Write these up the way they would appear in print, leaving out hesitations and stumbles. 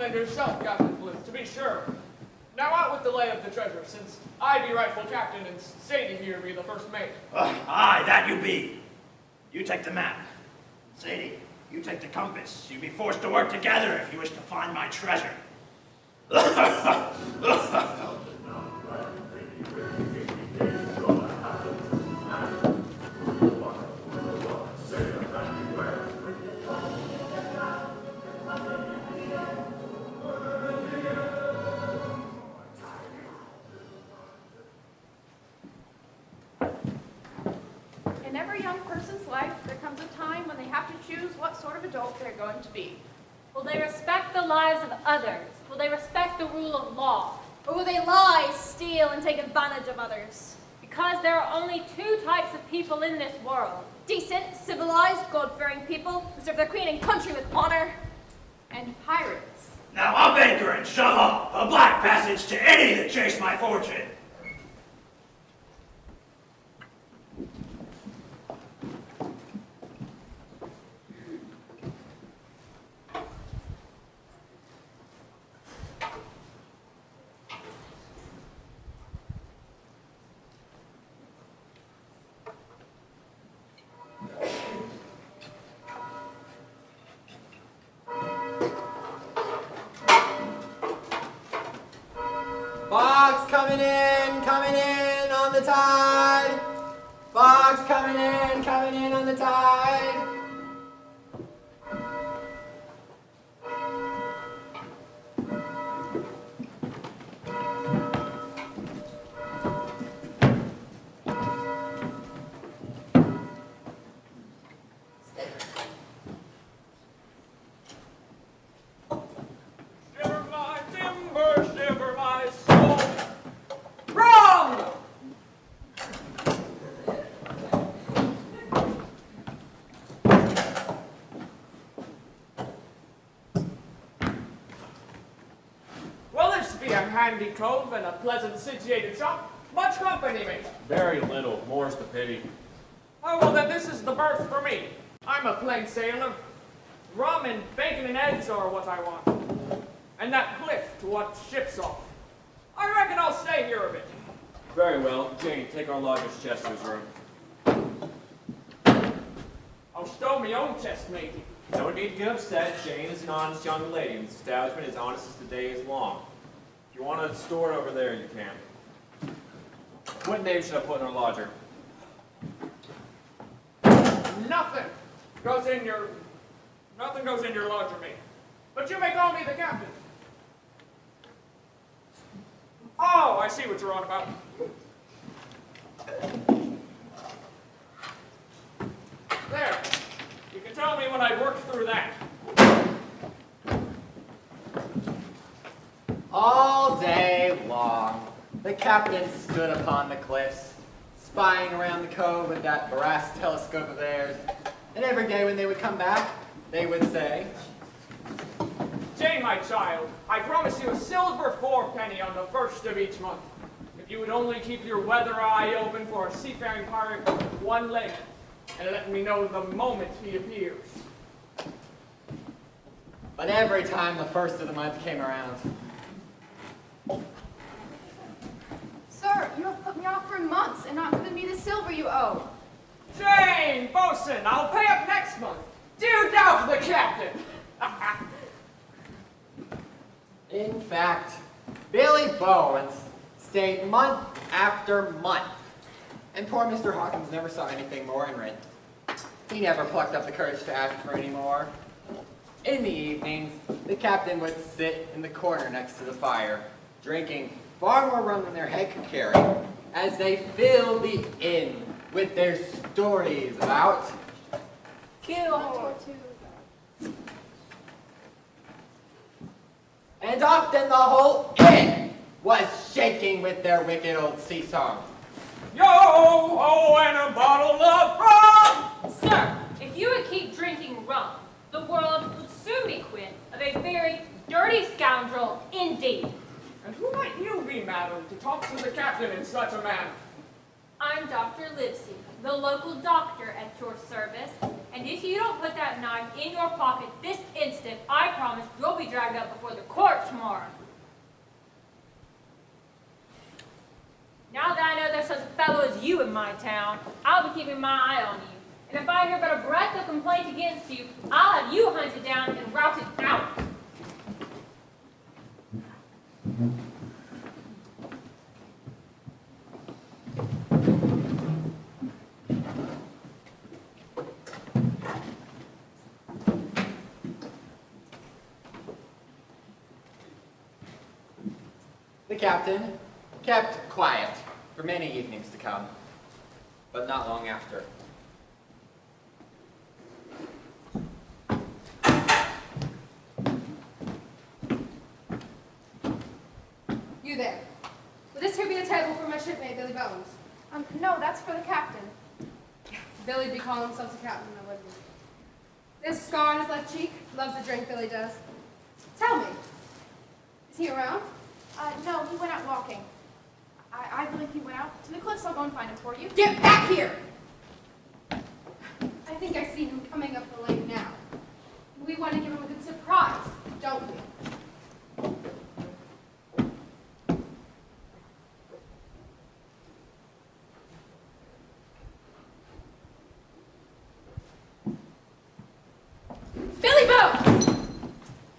than yourself, Captain Flint, to be sure. Now out with the lay of the treasure, since I be rightful captain and Sadie here be the first mate. Aye, that you be. You take the map. Sadie, you take the compass. You be forced to work together if you wish to find my treasure. In every young person's life, there comes a time when they have to choose what sort of adult they're going to be. Will they respect the lives of others? Will they respect the rule of law? Or will they lie, steal, and take advantage of others? Because there are only two types of people in this world. Decent, civilized, God-fearing people who serve their queen and country with honor. And pirates. Now up anchor and shove off, a black passage to any that chase my fortune. Fogs coming in on the tide. Fogs coming in on the tide. Shiver my timber, shiver my soul. Rum! Well, this be a handy cove and a pleasant situated shop. Much company, mate. Very little, more's the pity. Oh, well, then this is the berth for me. I'm a plain sailor. Rum and bacon and eggs are what I want. And that cliff to what ships off. I reckon I'll stay here a bit. Very well. Jane, take our lodger's chest to his room. I'll stow me own chest, matey. No need to get upset. Jane is an honest young lady, and this establishment is honest as the day is long. If you want to store it over there, you can. What name should I put in our lodger? Nothing goes in your lodger, mate. But you may call me the captain. Oh, I see what you're on about. There. You can tell me when I've worked through that. All day long, the captain stood upon the cliffs, spying around the cove with that brass telescope of theirs. And every day when they would come back, they would say, Jane, my child, I promise you a silver fourpenny on the first of each month. If you would only keep your weather eye open for a seafaring pirate with one leg, and let me know the moment he appears. but every time the first of the month came around, Sir, you have put me off for months and not given me the silver you owe. Jane, bosun, I'll pay up next month. Do you doubt the captain? in fact, Billy Bowens stayed month after month, and poor Mr. Hawkins never saw anything more in rent. He never plucked up the courage to ask for any more. In the evenings, the captain would sit in the corner next to the fire, drinking far more rum than their head could carry, as they filled the inn with their stories about kill. And often the whole inn was shaking with their wicked old sea songs. Yo-ho and a bottle of rum! Sir, if you would keep drinking rum, the world would soon be quit of a very dirty scoundrel indeed. And who might you be, madam, to talk to the captain in such a manner? I'm Dr. Livesey, the local doctor at your service, and if you don't put that knife in your pocket this instant, I promise you'll be dragged up before the court tomorrow. Now that I know there's such a fellow as you in my town, I'll be keeping my eye on you. And if I hear but a breath of complaint against you, I'll have you hunted down and routed out. The captain kept quiet for many evenings to come, but not long after. You there. Will this here be a table for my shipmate, Billy Bones? No, that's for the captain. Billy'd be calling himself a captain, I wouldn't. This scar on his left cheek, loves to drink, Billy does. Tell me, is he around? No, he went out walking. I believe he went out to the cliffs. I'll go and find him for you. Get back here! I think I see him coming up the lane now. We want to give him a good surprise, don't we? Billy Bones!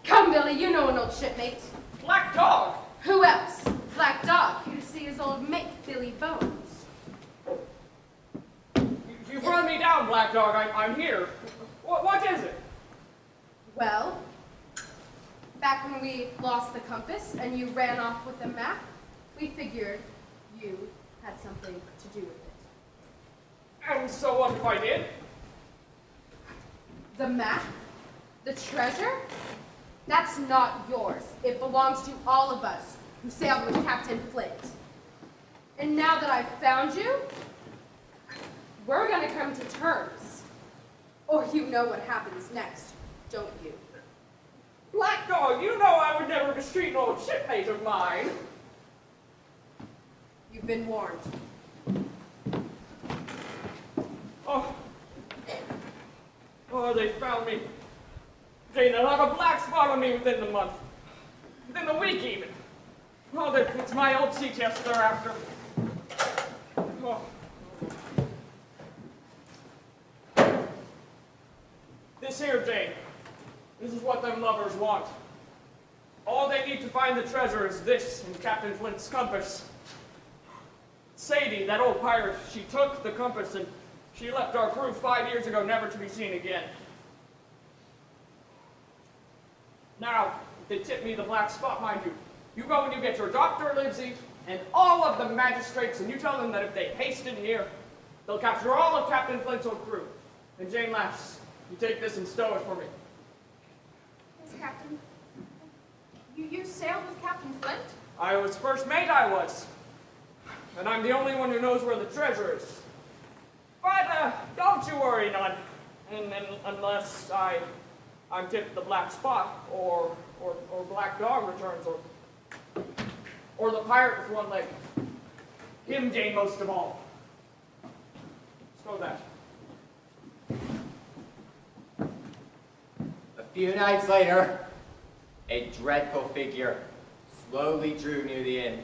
Come, Billy, you know an old shipmate. Black Dog! Who else? Black Dog, here to see his old mate, Billy Bones. You've run me down, Black Dog. I'm here. What is it? Well, back when we lost the compass and you ran off with the map, we figured you had something to do with it. And so what if I did? The map? The treasure? That's not yours. It belongs to all of us who sailed with Captain Flint. And now that I've found you, we're gonna come to terms. Or you know what happens next, don't you? Black Dog, you know I would never mistreat an old shipmate of mine. You've been warned. Oh, they found me. Jane, they'll have a black spot on me within the month. Within the week, even. Oh, it's my old sea chest they're after. Oh. This here, Jane. This is what them lovers want. All they need to find the treasure is this in Captain Flint's compass. Sadie, that old pirate, she took the compass and she left our crew 5 years ago, never to be seen again. Now, if they tip me the black spot, mind you, you go and you get your Dr. Livesey and all of the magistrates, and you tell them that if they hasten here, they'll capture all of Captain Flint's old crew. And Jane laughs. You take this and stow it for me. Yes, Captain. You sailed with Captain Flint? I was first mate, I was. And I'm the only one who knows where the treasure is. But don't you worry none. Unless I'm tipped the black spot, or Black Dog returns, or the pirate with one leg. Him, Jane, most of all. Stow that. A few nights later, a dreadful figure slowly drew near the inn.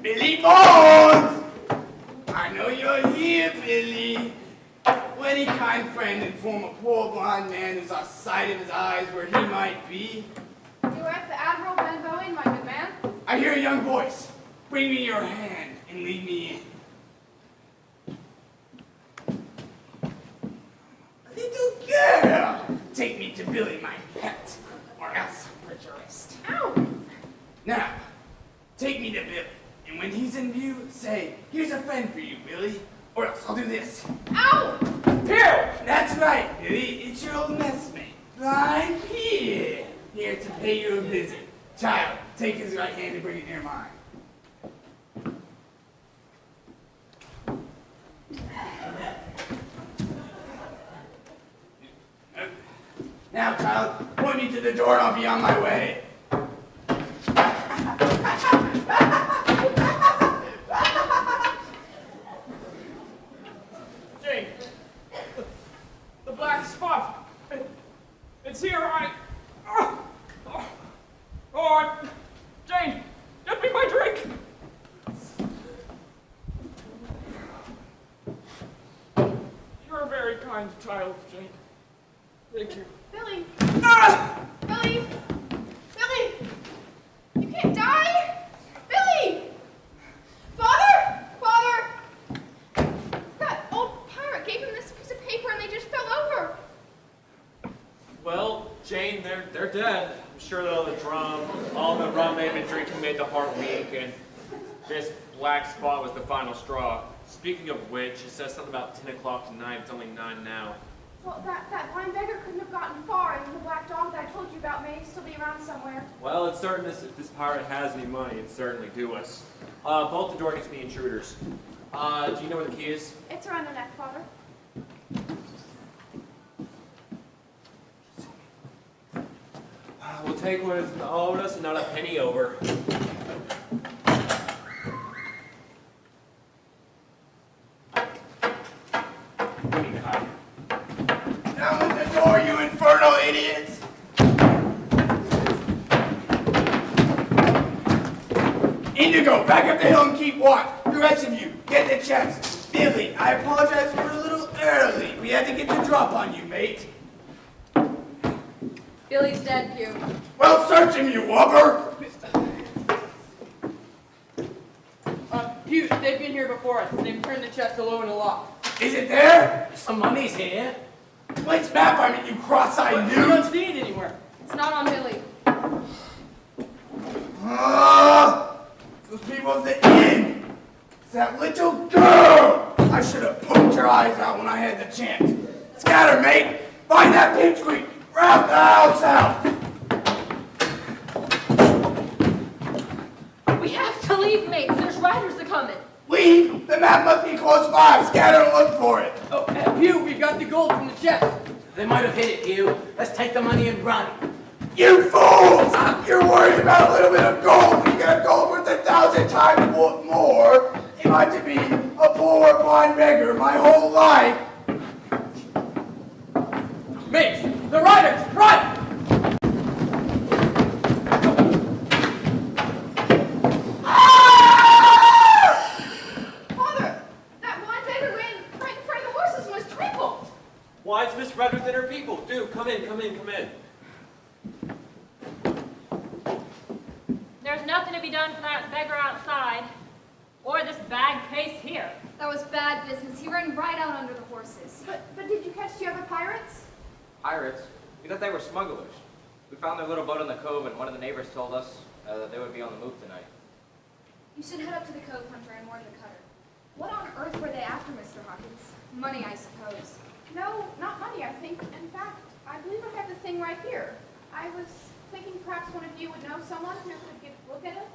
Billy Bones! I know you're here, Billy. Will any kind friend inform a poor blind man who's lost sight of his eyes where he might be? You are at the Admiral Benbowen, my good man. I hear a young voice. Bring me your hand and lead me in. Little girl! Take me to Billy, my pet, or else I'll break your wrist. Ow! Now, take me to Billy, and when he's in view, say, here's a friend for you, Billy, or else I'll do this. Ow! Here! That's right, Billy. It's your old messmate, Blind Pierre, here to pay you a visit. Child, take his right hand and bring it near mine. Now, child, point me to the door and I'll be on my way. child, Jane. Thank you. Billy! Ah! Billy! Billy! You can't die! Billy! Father! Father! That old pirate gave him this piece of paper and they just fell over. Well, Jane, they're dead. I'm sure that all the rum they've been drinking made the heart weak, and this black spot was the final straw. Speaking of which, it says something about 10 o'clock tonight. It's only 9 now. Well, that blind beggar couldn't have gotten far, and the black dog that I told you about may still be around somewhere. Well, it's certain if this pirate has any money, it's certainly due us. Bolt the door against the intruders. Do you know where the key is? It's around their neck, Father. We'll take what is owed us and not a penny over. Down with the door, you infernal idiots! Indigo, back up the hill and keep watch. The rest of you, get the chest. Billy, I apologize for a little early. We had to get the drop on you, mate. Billy's dead, Pew. Well, search him, you whopper! Pew, they've been here before us. They've turned the chest to low and aloft. Is it there? Some money's here. Flint's map, I mean, you cross-eyed We don't dude! see it anywhere. It's not on Billy. Those people at the inn! It's that little girl! I should have poked her eyes out when I had the chance. Scatter, mate! Find that pipsqueak! Round the house out! We have to leave, mates. There's riders a coming. Leave! The map must be close by! Scatter and look for it! Oh, Pew, we've got the gold from the chest. They might have hit it, Pew. Let's take the money and run. You fools! You're worried about a little bit of gold! You got gold worth 1,000 times more! You ought to be a poor blind beggar my whole life! Mates, the riders, run! Father! That blind beggar ran right in front of the horses and was trampled. Why is Miss Redwood and her people? Do come in. There's nothing to be done for that beggar outside, or this bad case here. That was bad business. He ran right out under the horses. But did you catch the other pirates? Pirates? We thought they were smugglers. We found their little boat in the cove, and one of the neighbors told us that they would be on the move tonight. You should head up to the cove, Hunter, and warn the cutter. What on earth were they after, Mr. Hawkins? Money, I suppose. No, not money, I think. In fact, I believe I have the thing right here. I was thinking perhaps one of you would know someone who could give a look at it.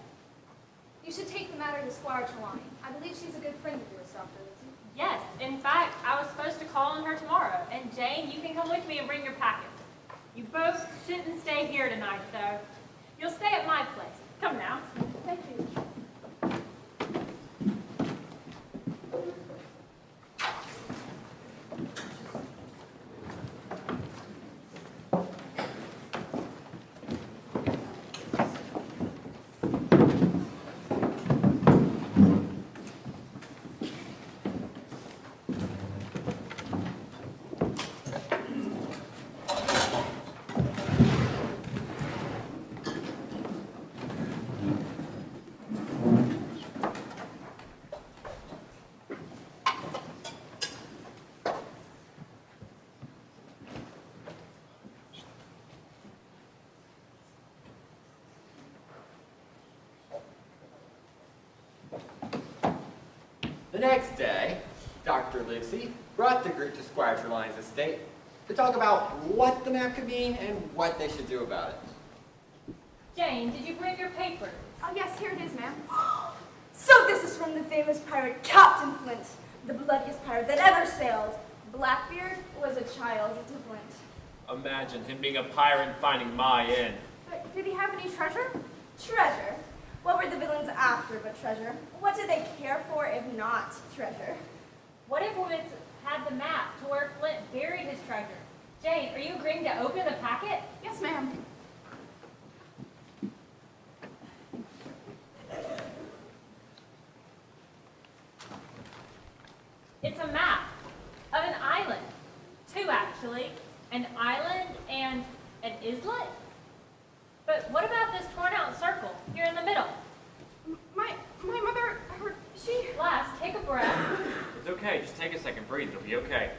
You should take the matter to Squire Trelawney. I believe she's a good friend of yours, Dr. Lindsay. Yes, in fact, I was supposed to call on her tomorrow. And Jane, you can come with me and bring your packet. You both shouldn't stay here tonight, though. You'll stay at my place. Come now. Thank you. The next day, Dr. Livesey brought the group to Squire Trelawney's estate to talk about what the map could mean and what they should do about it. Jane, did you bring your paper? Oh, yes, here it is, ma'am. So this is from the famous pirate Captain Flint, the bloodiest pirate that ever sailed. Blackbeard was a child to Flint. Imagine him being a pirate and finding my inn. But did he have any treasure? Treasure? What were the villains after but treasure? What did they care for if not treasure? What if we had the map to where Flint buried his treasure? Jane, are you agreeing to open the packet? Yes, ma'am. It's a map of an island. 2 and an islet? But what about this torn out circle here in the middle? My mother, she... Lass, take a breath. It's okay, just take a second, breathe, it'll be okay.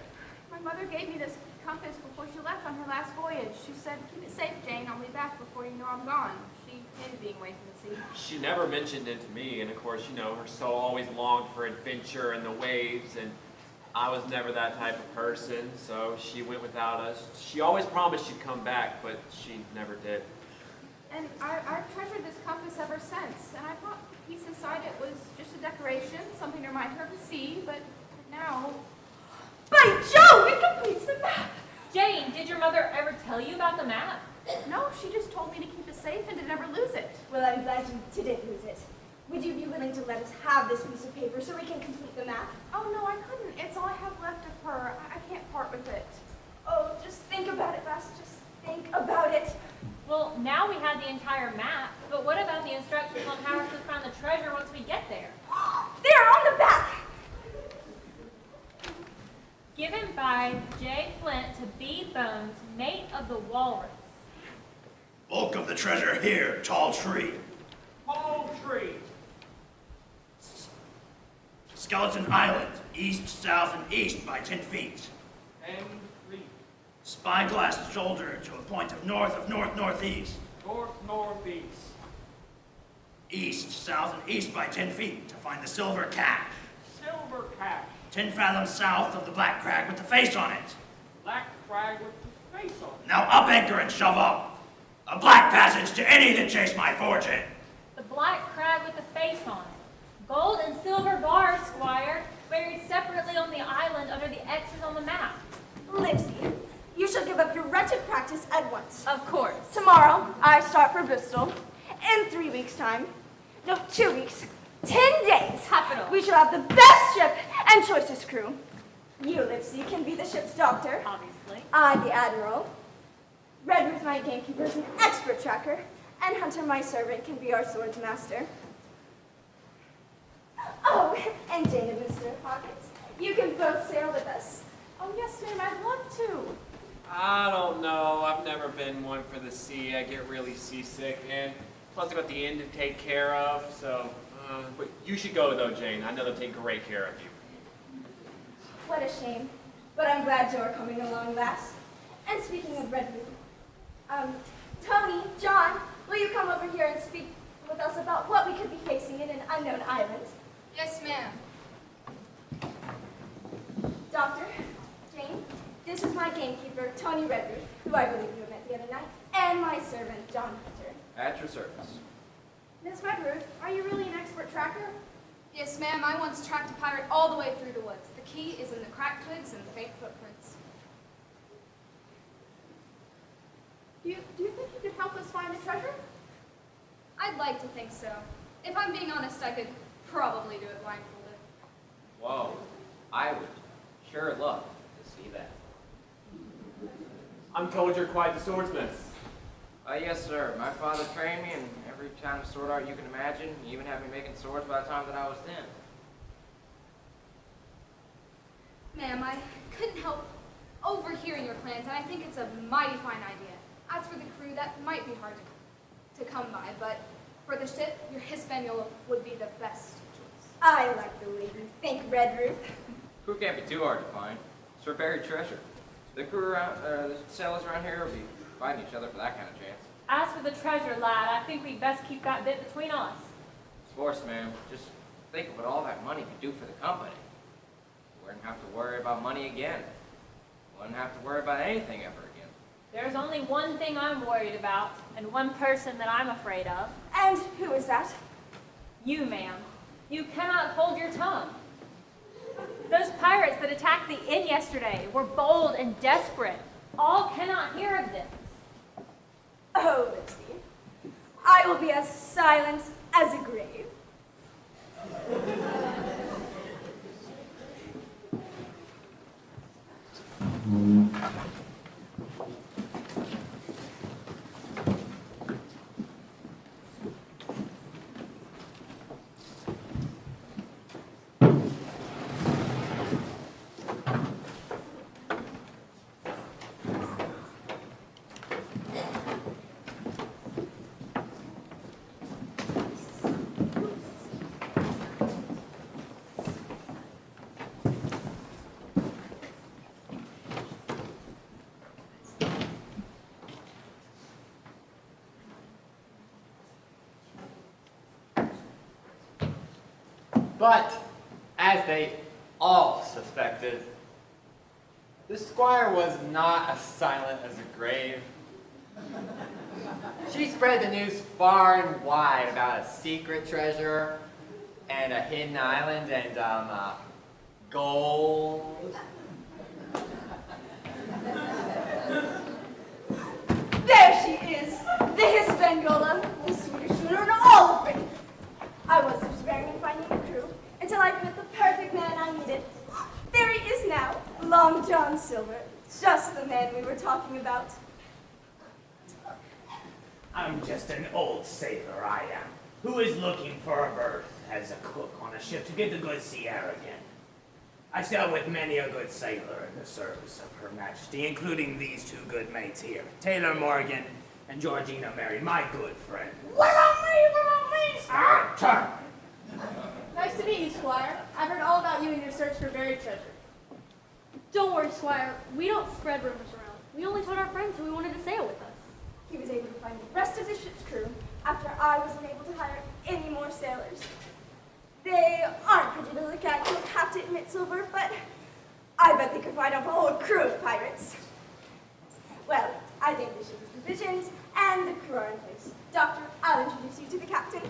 My mother gave me this compass before she left on her last voyage. She said, keep it safe, Jane. I'll be back before you know I'm gone. She hated being away from the sea. She never mentioned it to me, and of course, you know, her soul always longed for adventure and the waves, and I was never that type of person, so she went without us. She always promised she'd come back, but she never did. And I've treasured this compass ever since, and I thought the piece inside it was just a decoration, something to remind her of the sea, but now... By Jove, it completes the map! Jane, did your mother ever tell you about the map? No, she just told me to keep it safe and to never lose it. Well, I'm glad you didn't lose it. Would you be willing to let us have this piece of paper so we can complete the map? Oh, no, I couldn't. It's all I have left of her. I can't part with it. Oh, just think about it, Lass. Just think about it. Well, now we had the entire map, but what about the instructions on how to find the treasure once we get there? They're on the back! Given by J. Flint to B. Bones, mate of the Walrus. Bulk of the treasure here, tall tree. Tall tree. Skeleton Island, east, south, and east by 10 feet. 10 feet. Spyglass shoulder to a point of northeast. Northeast. East, south, and east by 10 feet to find the silver cache. Silver cache. 10 fathoms south of the black crag with the face on it. Black crag with the face on it. Now up anchor and shove up. A black passage to any that chase my fortune. The black crag with the face on it. Gold and silver bars, Squire, buried separately on the island under the X's on the map. Livesey, you shall give up your wretched practice at once. Of course. Tomorrow, I start for Bristol. In 3 weeks' time. No, 2 weeks. 10 days. Capital. We shall have the best ship and choicest crew. You, Livesey, can be the ship's doctor. Obviously. I, the admiral. Redruth, my gamekeeper, is an expert tracker. And Hunter, my servant, can be our swords master. Oh, and Jane and Mr. Hawkins, you can both sail with us. Oh, yes, ma'am, I'd love to. I don't know, I've never been one for the sea. I get really seasick, and plus I've got the inn to take care of, so... but you should go though, Jane. I know they'll take great care of you. What a shame. But I'm glad you're coming along, lass. And speaking of Redruth, Tony, John, will you come over here and speak with us about what we could be facing in an unknown island? Yes, ma'am. Doctor, Jane, this is my gamekeeper, Tony Redruth, who I believe you met the other night, and my servant, John Hunter. At your service. Miss Redruth, are you really an expert tracker? Yes, ma'am. I once tracked a pirate all the way through the woods. The key is in the cracked twigs and the faint footprints. Do you think you could help us find the treasure? I'd like to think so. If I'm being honest, I could probably do it blindfolded. Whoa, I would sure love to see that. I'm told you're quite the swordsman. Yes, sir. My father trained me in every kind of sword art you can imagine. He even had me making swords by the time that I was 10. Ma'am, I couldn't help overhearing your plans, and I think it's a mighty fine idea. As for the crew, that might be hard to come by, but for the ship, your Hispaniola would be the best choice. I like the way you think, Redruth. Crew can't be too hard to find. It's for buried treasure. The crew around, the sailors around here will be fighting each other for that kind of chance. As for the treasure, lad, I think we'd best keep that bit between us. Of course, ma'am. Just think of what all that money could do for the company. We wouldn't have to worry about money again. Wouldn't have to worry about anything ever again. There's only one thing I'm worried about, and one person that I'm afraid of. And who is that? You, ma'am. You cannot hold your tongue. Those pirates that attacked the inn yesterday were bold and desperate. All cannot hear of this. Oh, Livesey, I will be as silent as a grave. But, as they all suspected, the squire was not as silent as a grave. She spread the news far and wide about a secret treasure and a hidden island and gold. There she is, the Hispaniola, the Swedish lunar, and all of it. I was despairing in finding a crew until I met the perfect man I needed. There he is now, Long John Silver, just the man we were talking about. I'm just an old sailor, I am, who is looking for a berth as a cook on a ship to get the good sea air again. I sail with many a good sailor in the service of Her Majesty, including these two good mates here, Taylor Morgan and Georgina Mary, my good friend. What about me, sir? Turn! Nice to meet you, Squire. I've heard all about you and your search for buried treasure. Don't worry, Squire. We don't spread rumors around. We only told our friends who we wanted to sail with us. He was able to find the rest of the ship's crew after I wasn't able to hire any more sailors. They aren't pretty to look at, you'll have to admit, Silver, but I bet they could find a whole crew of pirates. Well, I think the ship is provisioned and the crew are in place. Doctor, I'll introduce you to the captain.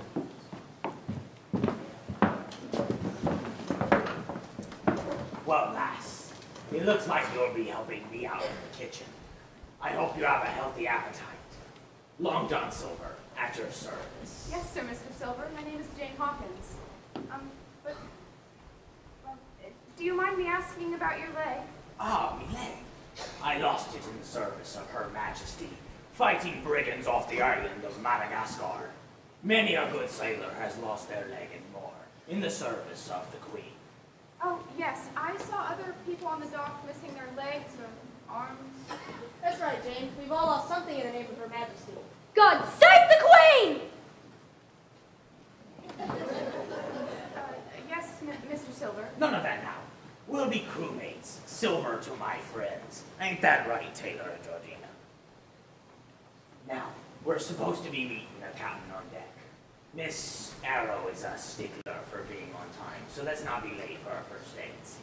Well, lass, it looks like you'll be helping me out in the kitchen. I hope you have a healthy appetite. Long John Silver, at your service. Yes, sir, Mr. Silver. My name is Jane Hawkins. Do you mind me asking about your leg? Ah, me leg. I lost it in the service of Her Majesty, fighting brigands off the island of Madagascar. Many a good sailor has lost their leg and more in the service of the Queen. Oh, yes. I saw other people on the dock missing their legs or arms. That's right, Jane. We've all lost something in the name of Her Majesty. God save the Queen! Yes, Mr. Silver. None of that now. We'll be crewmates, Silver to my friends. Ain't that right, Taylor and Georgina? Now, we're supposed to be meeting the captain on deck. Miss Arrow is a stickler for being on time, so let's not be late for our first day at sea.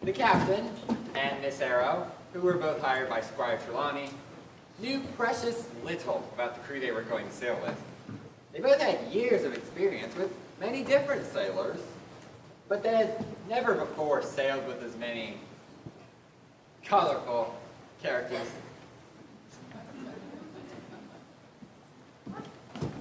The captain and Miss Arrow, who were both hired by Squire Trelawney, knew precious little about the crew they were going to sail with. They both had years of experience with many different sailors, but they had never before sailed with as many colorful characters.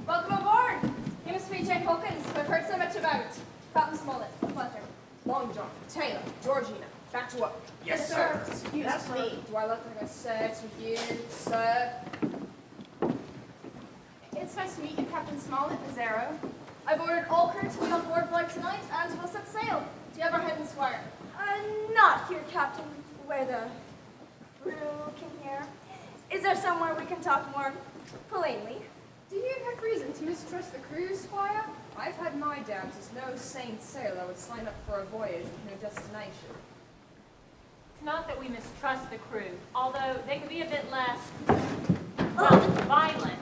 Welcome aboard. You must be Jane Hawkins, who I've heard so much about. Captain Smollett, a pleasure. Long John, Taylor, Georgina, back to work. Yes, sir. Excuse me. Do I look like a sex with you, sir? It's nice to meet you, Captain Smollett, Miss Arrow. I've ordered all crew to be on board board tonight, and we'll set sail. Do you have our head and Squire? Not here, Captain, where the crew can hear. Is there somewhere we can talk more plainly? Do you have reason to mistrust the crew, Squire? I've had my doubts, as no sane sailor would sign up for a voyage with no destination. It's not that we mistrust the crew, although they could be a bit less, well, violent.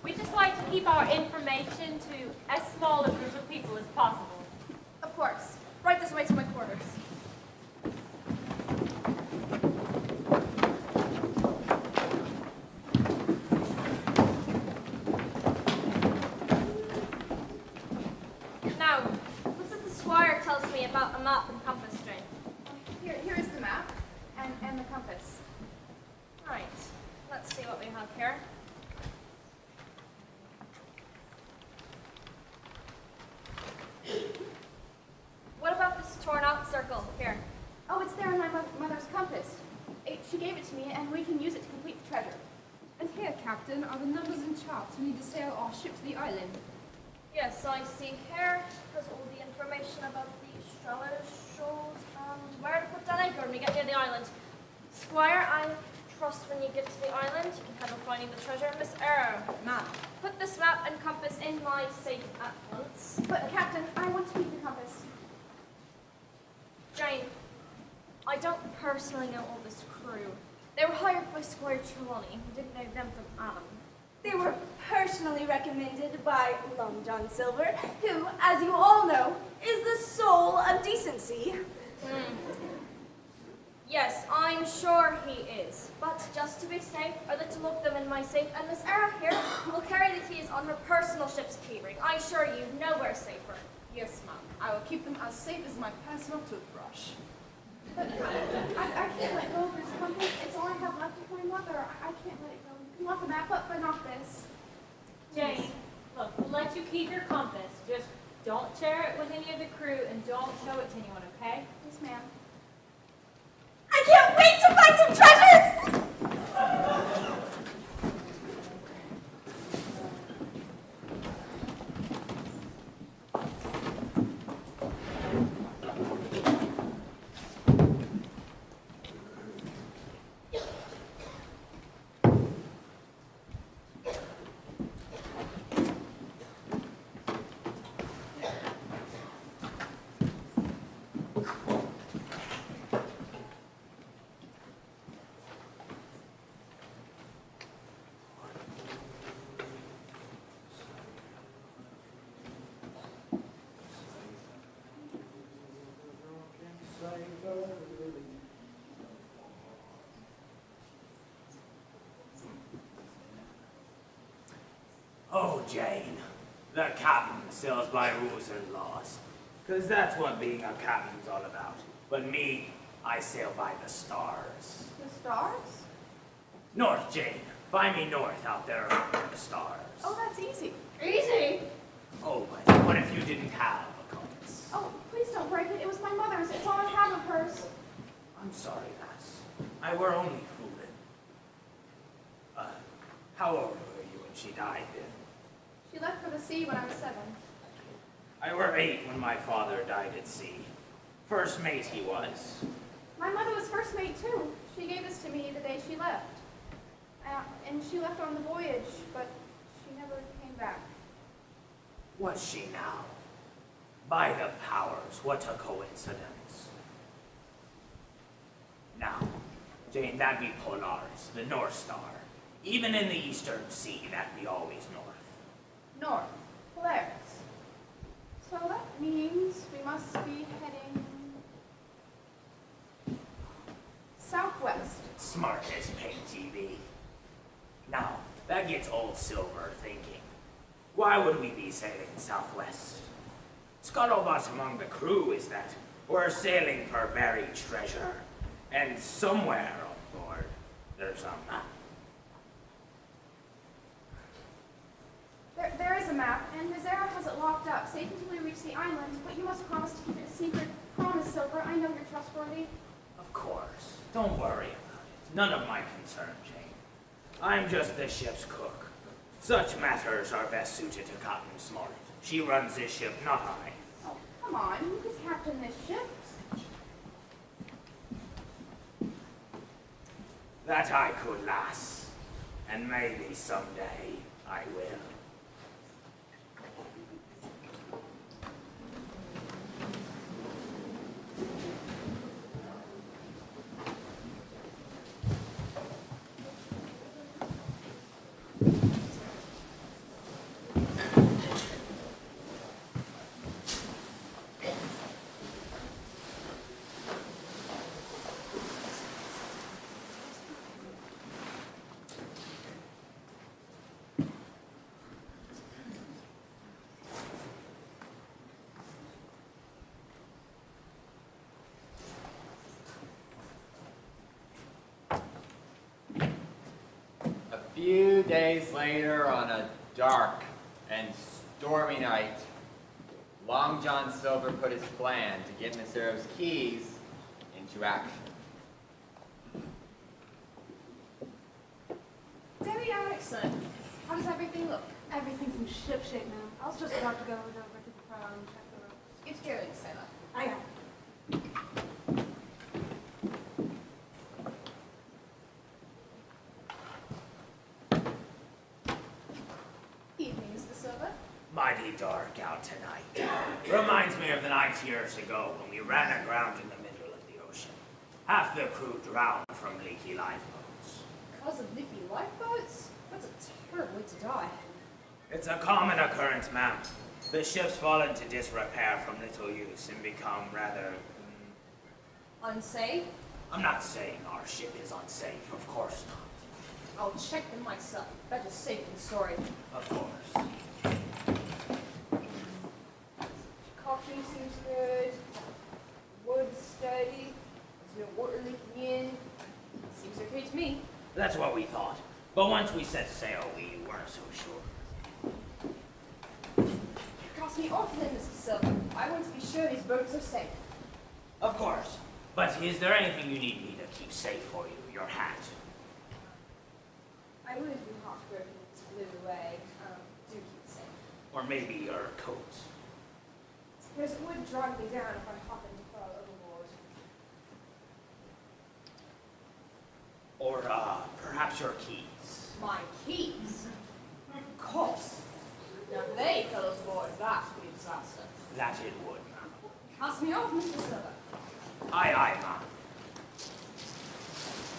We just like to keep our information to as small a group of people as possible. Of course. Right this way to my quarters. up here. What about this torn out circle here? Oh, it's there in my mother's compass. She gave it to me, and we can use it to complete the treasure. And here, Captain, are the numbers and charts we need to sail our ship to the island. Yes, I see here has all the information about the Australia shoals and where to put down anchor when we get near the island. Squire, I trust when you get to the island, you can handle finding the treasure. Miss Arrow, Ma'am. put this map and compass in my safe at once. But, Captain, I want to keep the compass. Jane, I don't personally know all this crew. They were hired by Squire Trelawney, who didn't know them from Adam. They were personally recommended by Long John Silver, who, as you all know, is the soul of decency. Yes, I'm sure he is. But just to be safe, I'd like to lock them in my safe, and Miss Arrow here will carry the keys on her personal ship's keyring. I assure you, nowhere safer. Yes, ma'am. I will keep them as safe as my personal toothbrush. But I can't let go of this compass. It's all I have left of my mother. I can't let it go. You want the map up, but not this. Jane, look, we'll let you keep your compass. Just don't share it with any of the crew and don't show it to anyone, okay? Yes, ma'am. I can't wait to find some treasures! Oh, Jane, the captain sails by rules and laws, 'cause that's what being a captain's all about. But me, I sail by the stars. The stars? North, Jane. Find me north out there among the stars. Oh, that's easy. Easy! Oh, but what if you didn't have a compass? Oh, please don't break it. It was my mother's. It's all I have of hers. I'm sorry, lass. I were only fooling. How old were you when she died then? She left for the sea when I was 7. I were 8 when my father died at sea. First mate he was. My mother was first mate, too. She gave this to me the day she left. And she left on the voyage, but she never came back. What's she now? By the powers, what a coincidence. Now, Jane, that be Polaris, the North Star. Even in the Eastern Sea, that be always north. North. Polaris. So that means we must be heading southwest. Smart as paint TV. Now, that gets old Silver thinking. Why would we be sailing southwest? Scuttlebutt among the crew is that we're sailing for buried treasure, and somewhere on board there's a map. There is a map, and Mizera has it locked up, safe until we reach the island, but you must promise to keep it a secret. Promise, Silver. I know you're trustworthy. Of course. Don't worry about it. None of my concern, Jane. I'm just the ship's cook. Such matters are best suited to Cotton Smart. She runs this ship, not I. Oh, come on. You could captain this ship. That I could, lass. And maybe someday I will. few days later, on a dark and stormy night, Long John Silver put his plan to get Miss Arrow's keys into action. Debbie Erickson, how does everything look? Everything's in shipshape now. I was just about to go over to the prow and check the ropes. Get going, sailor. I got Evening, Mr. Silver. Mighty dark out tonight. Reminds me of the night years ago when we ran aground in the middle of the ocean. Half the crew drowned from leaky lifeboats. Because of leaky lifeboats? That's a terrible way to die. It's a common occurrence, ma'am. The ships fall into disrepair from little use and become rather... Unsafe? I'm not saying our ship is unsafe, of course not. I'll check them myself. Better safe than sorry. Of course. Coffee seems good. Wood's steady. There's no water leaking in. Seems okay to me. That's what we thought. But once we set sail, we weren't so sure. Cast me off then, Mr. Silver. I want to be sure these boats are safe. Of course. But is there anything you need me to keep safe for you? Your hat? I would be heartbroken if it flew away. Do keep it safe. Or maybe your coat? Suppose it would drag me down if I happened to fall overboard. Or, perhaps your keys? My keys? Of course. Now if they fell overboard, that would be a disaster. That it would, ma'am. Cast me off, Mr. Silver. Aye, aye, ma'am.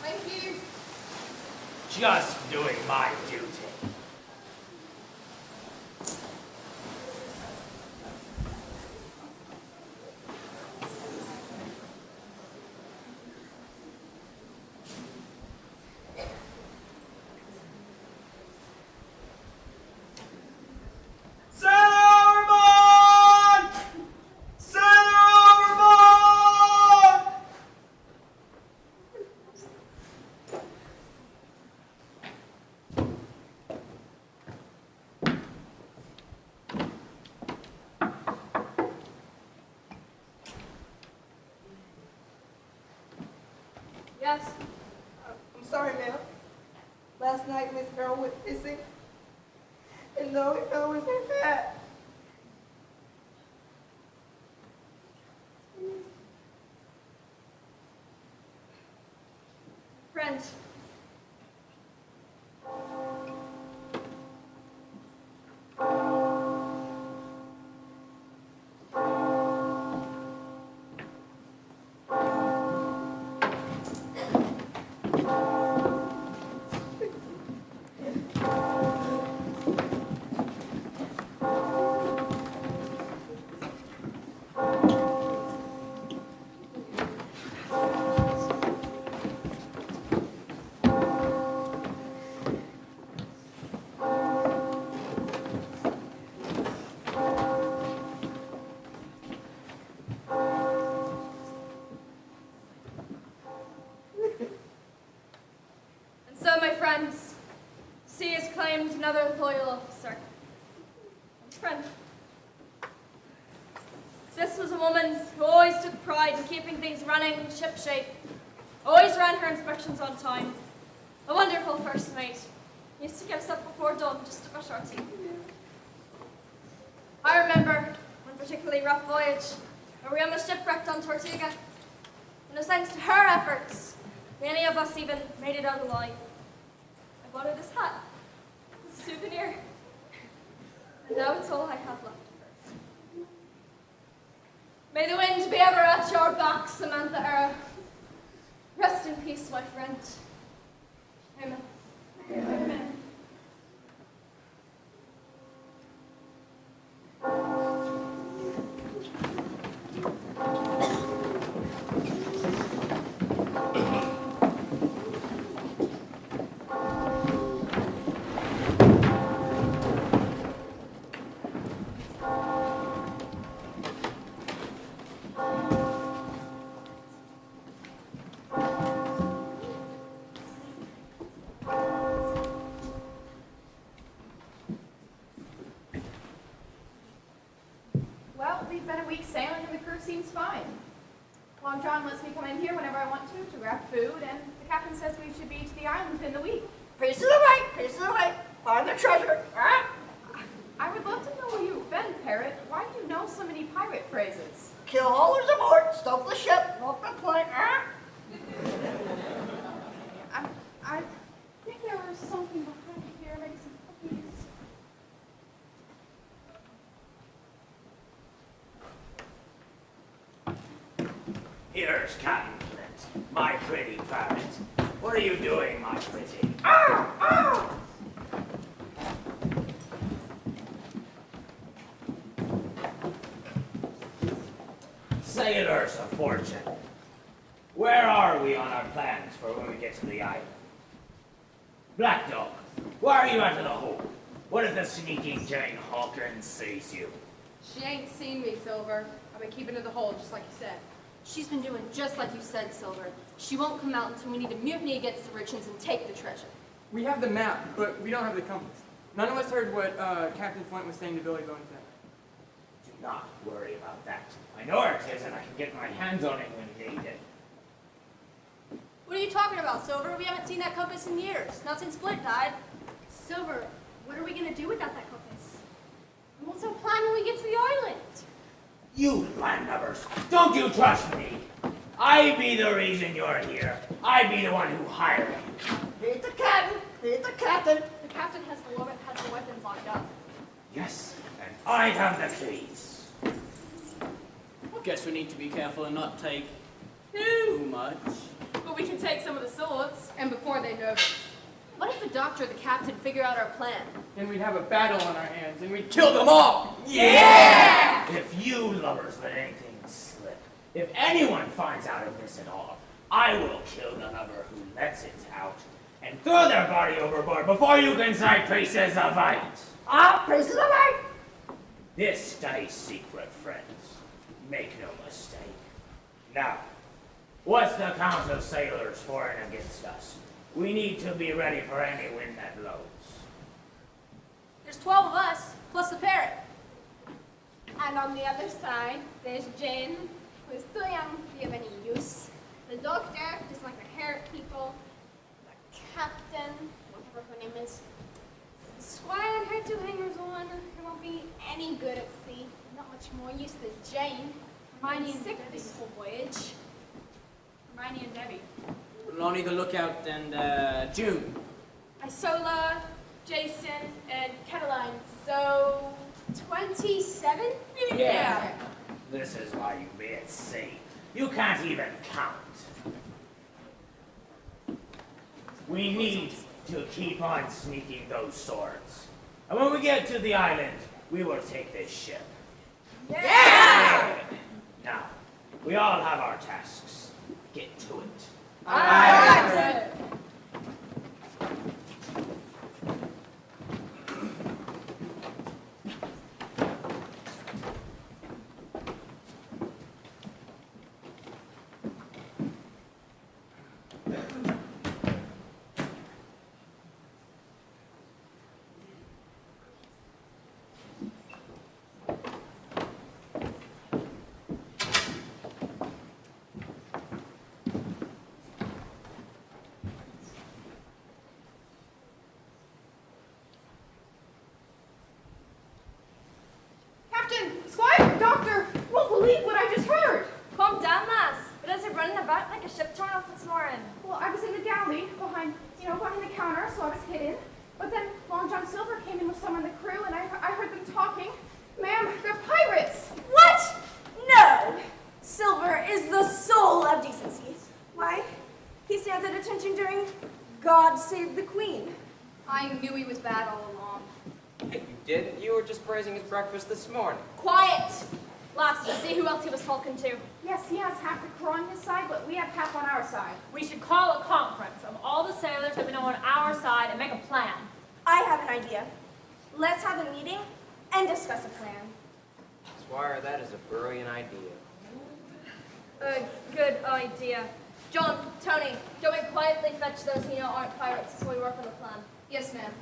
Thank you. Just doing my duty. Yes. I'm sorry, ma'am. Last night, Miss Earl went missing. And though it fell with her hat. Friend. So, my friends, sea has claimed another loyal officer. Friend. This was a woman who always took pride in keeping things running shipshape. Always ran her inspections on time. A wonderful first mate. Used to give us up before dawn just to brush our teeth. I remember one particularly rough voyage where we almost shipwrecked on Tortuga. And it was thanks to her efforts, many of us even made it out alive. I bought her this hat, as a souvenir. And now it's all I have left of her. May the wind be ever at your back, Samantha Arrow. Rest in peace, my friend. Amen. Amen. week's sailing and the crew seems fine. Long John lets me come in here whenever I want to grab food, and the captain says we should be to the island within the week. Peace to the right, peace to the right. Find the treasure. Ah! I would love to know where you've been, Parrot. Why do you know so many pirate phrases? Kill haulers aboard, stuff the ship, walk the plank. Ah! I think there was something behind here, maybe some cookies. Here's Captain Flint, my pretty parrot. What are you doing, my pretty? Sailors of fortune, where are we on our plans for when we get to the island? Black Dog, why are you out of the hole? What if the sneaking Jane Hawkins sees you? She ain't seen me, Silver. I've been keeping to the hole, just like you said. She's been doing just like you said, Silver. She won't come out until we need to mutiny against the Richards and take the treasure. We have the map, but we don't have the compass. None of us heard what Captain Flint was saying to Billy Bones then. Do not worry about that. I know where it is and I can get my hands on it when needed. What are you talking about, Silver? We haven't seen that compass in years. Not since Flint died. Silver, what are we going to do without that compass? And what's our plan when we get to the island? You landlubbers, don't you trust me? I be the reason you're here. I be the one who hired you. Meet the captain, meet the captain. The captain has the weapons locked up. Yes, and I have the keys. Guess we need to be careful and not take too much. But we can take some of the swords. And before they know, What if the doctor or the captain figure out our plan? Then we'd have a battle on our hands, and we'd kill them all! Yeah! If you lubbers let anything slip, if anyone finds out of this at all, I will kill the lubber who lets it out and throw their body overboard before you can say pieces of it. Pieces of it! This stays secret, friends. Make no mistake. Now, what's the count of sailors for and against us? We need to be ready for any wind that blows. There's 12 of us, plus the parrot. And on the other side, there's Jane, who is too young to be of any use. The doctor, just like the hair people. The captain, whatever her name is. The squire and her two hangers-on, who won't be any good at sea. Not much more use than Jane. Hermione and sick Debbie. this whole voyage. Hermione and Debbie. Lonnie the Lookout and June. Isola, Jason, and Cataline. So, 27? Yeah. This is why you be at sea. You can't even count. We need to keep on sneaking those swords. And when we get to the island, we will take this ship. Yeah! Now, we all have our tasks. Get to it. All right. Captain, Squire, Doctor, won't believe what I just heard. Calm down, lass. But as you're running about like a ship torn off its mooring. Well, I was in the galley behind the counter, so I was hidden. But then Long John Silver came in with some of the crew, and I heard them talking. Ma'am, they're pirates. What? No! Silver is the soul of decency. Why? He stands at attention during God Save the Queen. I knew he was bad all along. You didn't? You were just praising his breakfast this morning. Quiet! Last, you see who else he was talking to? Yes, he has half the crew on his side, but we have half on our side. We should call a conference of all the sailors that we know on our side and make a plan. I have an idea. Let's have a meeting and discuss a plan. Squire, that is a brilliant idea. A good idea. John, Tony, go and quietly fetch those who know aren't pirates so we work on the plan. Yes, ma'am.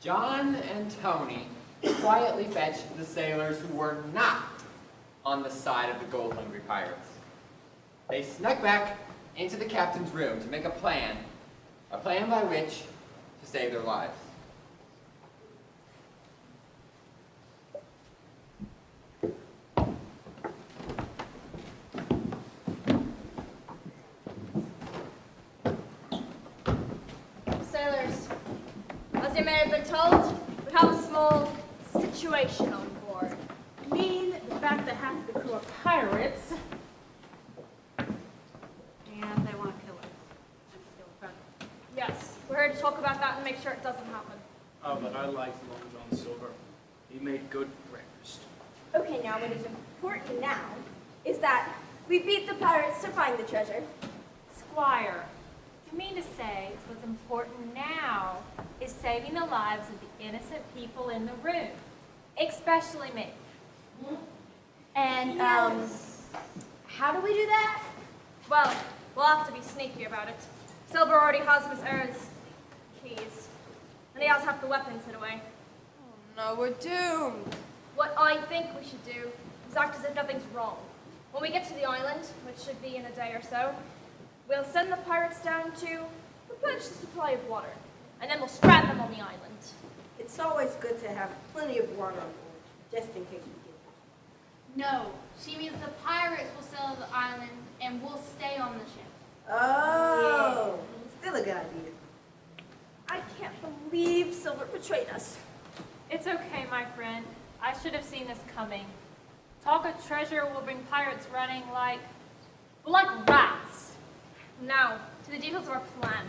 John and Tony quietly fetched the sailors who were not on the side of the gold-hungry pirates. They snuck back into the captain's room to make a plan by which to save their lives. Sailors, as you may have been told, we have a small situation on board. You mean the fact that half of the crew are pirates? And they want to kill us. And steal the treasure. Yes, we're here to talk about that and make sure it doesn't happen. Oh, but I like Long John Silver. He made good breakfast. Okay, now what is important now is that we beat the pirates to find the treasure. Squire, you mean to say what's important now is saving the lives of the innocent people in the room, especially me. And, how do we do that? Well, we'll have to be sneaky about it. Silver already has Miss Erin's keys. And he has half the weapons hid away. No, we're doomed. What I think we should do is act as if nothing's wrong. When we get to the island, which should be in a day or so, we'll send the pirates down to replenish the supply of water. And then we'll strand them on the island. It's always good to have plenty of water on board, just in case we get No, she means the pirates will sail the island and we'll stay on the ship. Oh, still a good idea. I can't believe Silver betrayed us. It's okay, my friend. I should have seen this coming. Talk of treasure will bring pirates running like rats. Now, to the details of our plan.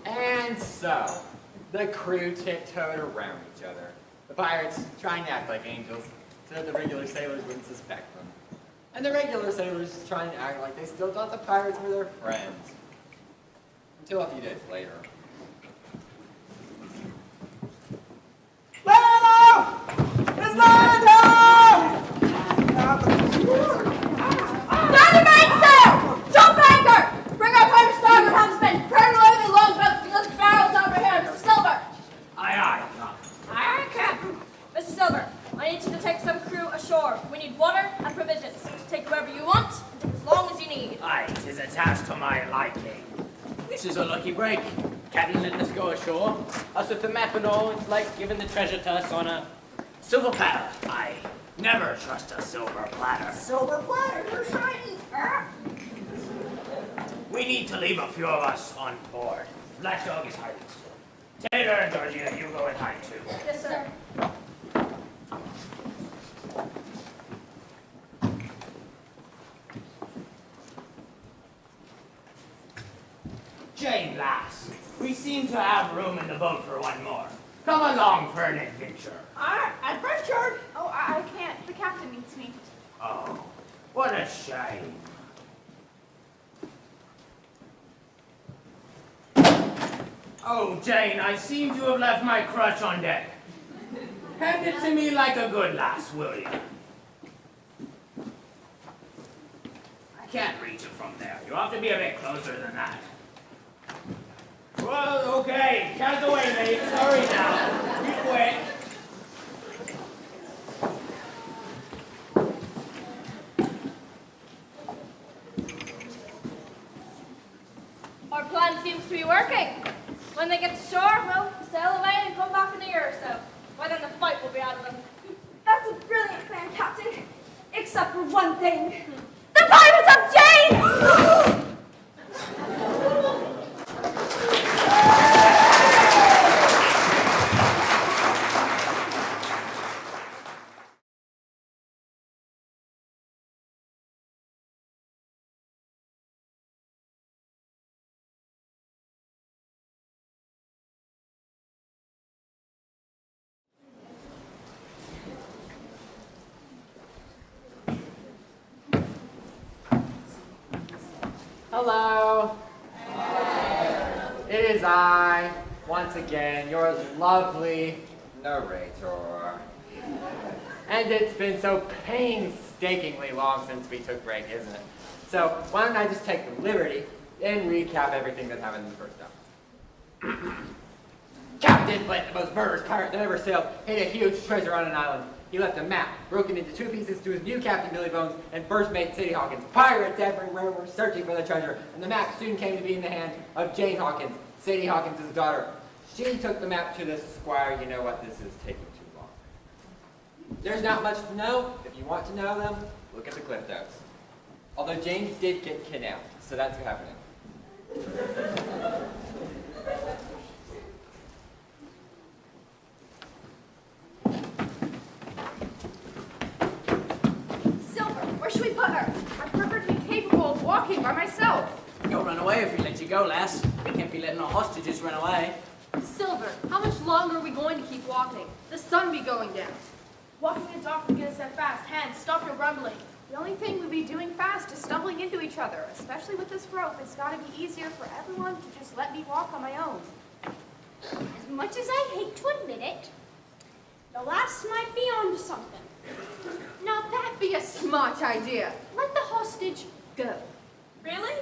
And so, the crew tiptoed around each other. The pirates trying to act like angels so that the regular sailors wouldn't suspect them. And the regular sailors trying to act like they still thought the pirates were their friends. Until a few days later. Jump anchor! Bring our pirates starboard helmsman! Turn away the longboats because the barrels over here, Mr. Silver! Aye, Aye, Captain. Mr. Silver, I need you to take some crew ashore. We need water and provisions. Take whoever you want, and take as long as you need. aye. Aye, 'tis a task to my liking. This is a lucky break. Captain letting us go ashore. Us with the map and all, it's like giving the treasure to us on a silver platter. Aye, never trust a silver platter. Silver platter, you're shiny. We need to leave a few of us on board. Black Dog is hiding still. Taylor and Georgina, you go and hide too. Yes, sir. Jane, lass, we seem to have room in the boat for one more. Come along for an adventure. Adventure? Oh, I can't. The captain needs me. Oh, what a shame. Oh, Jane, I seem to have left my crutch on deck. Hand it to me like a good lass, will you? I can't reach it from there. You have to be a bit closer than that. Well, okay. Count away, mate. Hurry now. Be quick. Our plan seems to be working. When they get to shore, we'll sail away and come back in a year or so. By then the fight will be out of them. That's a brilliant plan, Captain. Except for one thing. The pirates of Jane! Hello. It is I, once again, your lovely narrator. And it's been so painstakingly long since we took break, isn't it? So why don't I just take the liberty and recap everything that happened in the first episode. Captain Flint, the most murderous pirate that ever sailed, hid a huge treasure on an island. He left a map, broken into 2 pieces to his new captain, Billy Bones, and first mate, Sadie Hawkins. Pirates everywhere were searching for the treasure, and the map soon came to be in the hand of Jane Hawkins, Sadie Hawkins' daughter. She took the map to the squire. You know what? This is taking too long. There's not much to know. If you want to know them, look at the cliff notes. Although James did get kidnapped, so that's happening. Silver, where should we put her? I prefer to be capable of walking by myself. You'll run away if we let you go, lass. We can't be letting our hostages run away. Silver, how much longer are we going to keep walking? The sun be going down. Walking in the dark will get us there fast. Hands, stop your rumbling. The only thing we'll be doing fast is stumbling into each other, especially with this rope. It's got to be easier for everyone to just let me walk on my own. As much as I hate to admit it, the lass might be onto something. Now that'd be a smart idea. Let the hostage go. Really?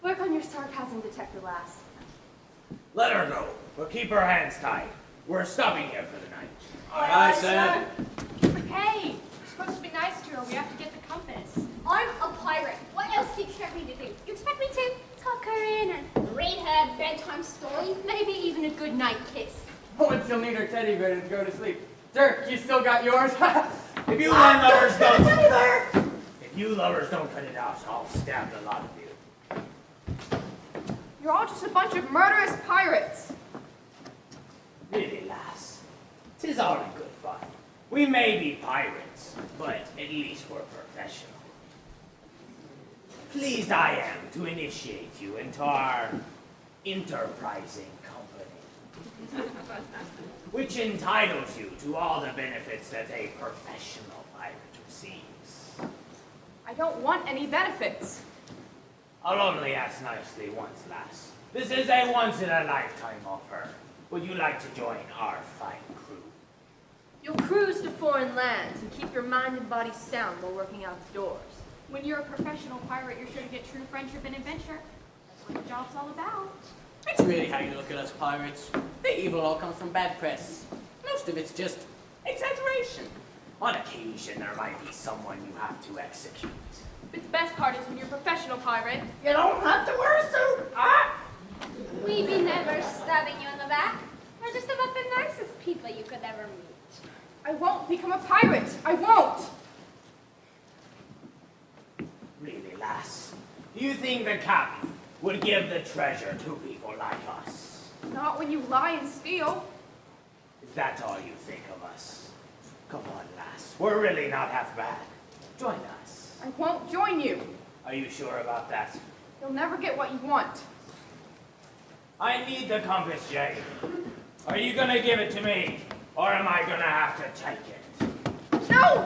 Work on your sarcasm detector, lass. Let her go, but keep her hands tied. We're stopping here for the night. Aye, sir. Hey, you're supposed to be nice to her. We have to get the compass. I'm a pirate. What else do you expect me to do? You expect me to tuck her in and read her a bedtime story? Maybe even a good night kiss. Would still need her teddy bear to go to sleep. Dirk, you still got yours? If you lovers don't, if you lovers don't cut it out, I'll stab the lot of you. You're all just a bunch of murderous pirates. Really, lass, 'tis all in good fun. We may be pirates, but at least we're professional. Pleased I am to initiate you into our enterprising company, which entitles you to all the benefits that a professional pirate receives. I don't want any benefits. I'll only ask nicely once, lass. This is a once-in-a-lifetime offer. Would you like to join our fine crew? You'll cruise to foreign lands and keep your mind and body sound while working outdoors. When you're a professional pirate, you're sure to get true friendship and adventure. That's what the job's all about. It's really how you look at us pirates. The evil all comes from bad press. Most of it's just exaggeration. On occasion, there might be someone you have to execute. But the best part is when you're a professional pirate. You don't have to wear a suit, ah! We be never stabbing you in the back. We're just about the nicest people you could ever meet. I won't become a pirate. I won't. Really, lass? Do you think the captain would give the treasure to people like us? Not when you lie and steal. Is that all you think of us? Come on, lass. We're really not half bad. Join us. I won't join you. Are you sure about that? You'll never get what you want. I need the compass, Jay. Are you gonna give it to me, or am I gonna have to take it? No!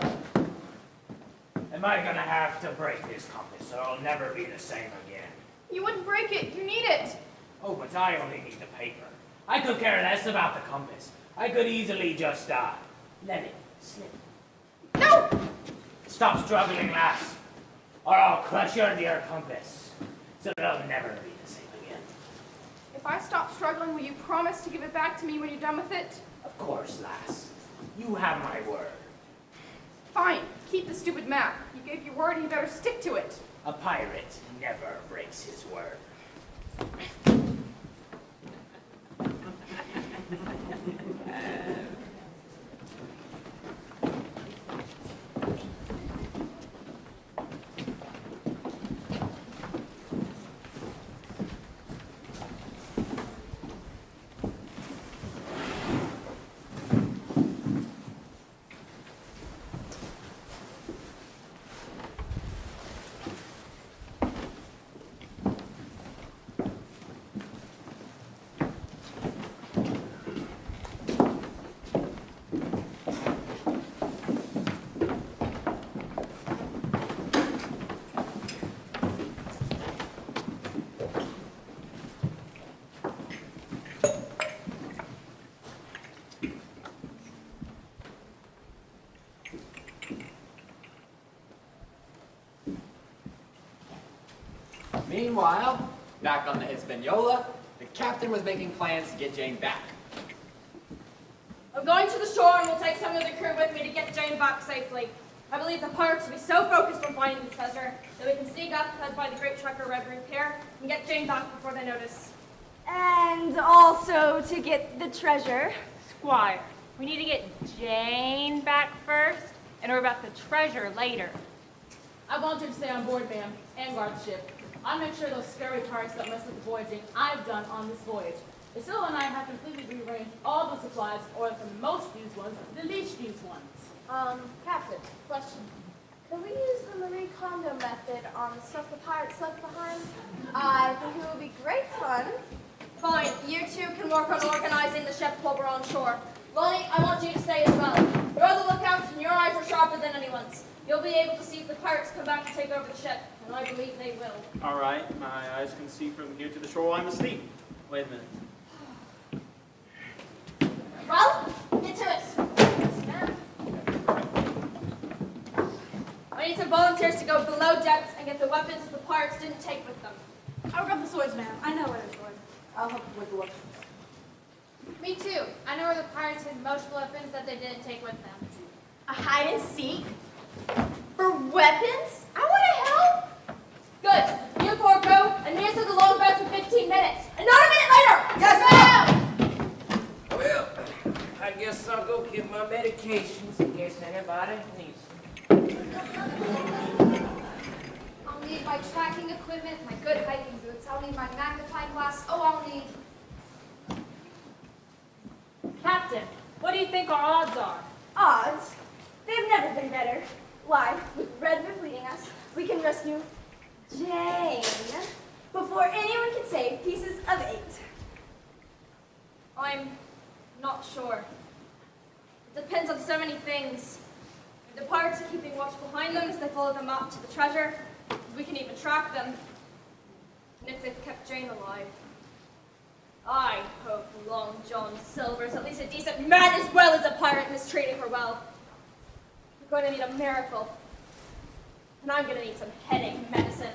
Am I gonna have to break this compass, or it'll never be the same again? You wouldn't break it. You need it. Oh, but I only need the paper. I could care less about the compass. I could easily just, let it slip. No! Stop struggling, lass, or I'll crush your dear compass, so it'll never be the same again. If I stop struggling, will you promise to give it back to me when you're done with it? Of course, lass. You have my word. Fine. Keep the stupid map. You gave your word and you better stick to it. A pirate never breaks his word. Meanwhile, back on the Hispaniola, the captain was making plans to get Jane back. I'm going to the shore and will take some of the crew with me to get Jane back safely. I believe the pirates will be so focused on finding the treasure that we can sneak up, led by the great trekker Red Root here, and get Jane back before they notice. And also to get the treasure. Squire, we need to get Jane back first, and worry about the treasure later. I want you to stay on board, ma'am, and guard the ship. I'll make sure those scurry pirates don't mess with the voyaging I've done on this voyage. Priscilla and I have completely rearranged all the supplies, or from the most used ones to the least used ones. Captain, question. Can we use the Marie Kondo method on the stuff the pirates left behind? I think it would be great fun. Fine, you two can work on organizing the ship while we're on shore. Lonnie, I want you to stay as well. You're the lookouts and your eyes are sharper than anyone's. You'll be able to see if the pirates come back to take over the ship, and I believe they will. All right, my eyes can see from here to the shore while I'm asleep. Wait a minute. Well, get to it. Yes, ma'am. I need some volunteers to go below decks and get the weapons the pirates didn't take with them. I'll grab the swords, ma'am. I know where they're going. I'll help with the weapons. Me too. I know where the pirates hid most weapons that they didn't take with them. A hide and seek? For weapons? I want to help. Good. You four go and meet us at the longboats in 15 minutes. And not a minute later! Yes, ma'am! Well, I guess I'll go get my medications in case anybody needs them. I'll need my tracking equipment, my good hiking boots. I'll need my magnifying glass. Oh, I'll need... Captain, what do you think our odds are? Odds? They've never been better. Why, with Red Root leading us, we can rescue Jane before anyone can say pieces of 8. I'm not sure. It depends on so many things. If the pirates are keeping watch behind them as they follow them up to the treasure, we can even track them. And if they've kept Jane alive. I hope Long John Silver's at least a decent man as well as a pirate and is treating her well. We're going to need a miracle. And I'm going to need some headache medicine.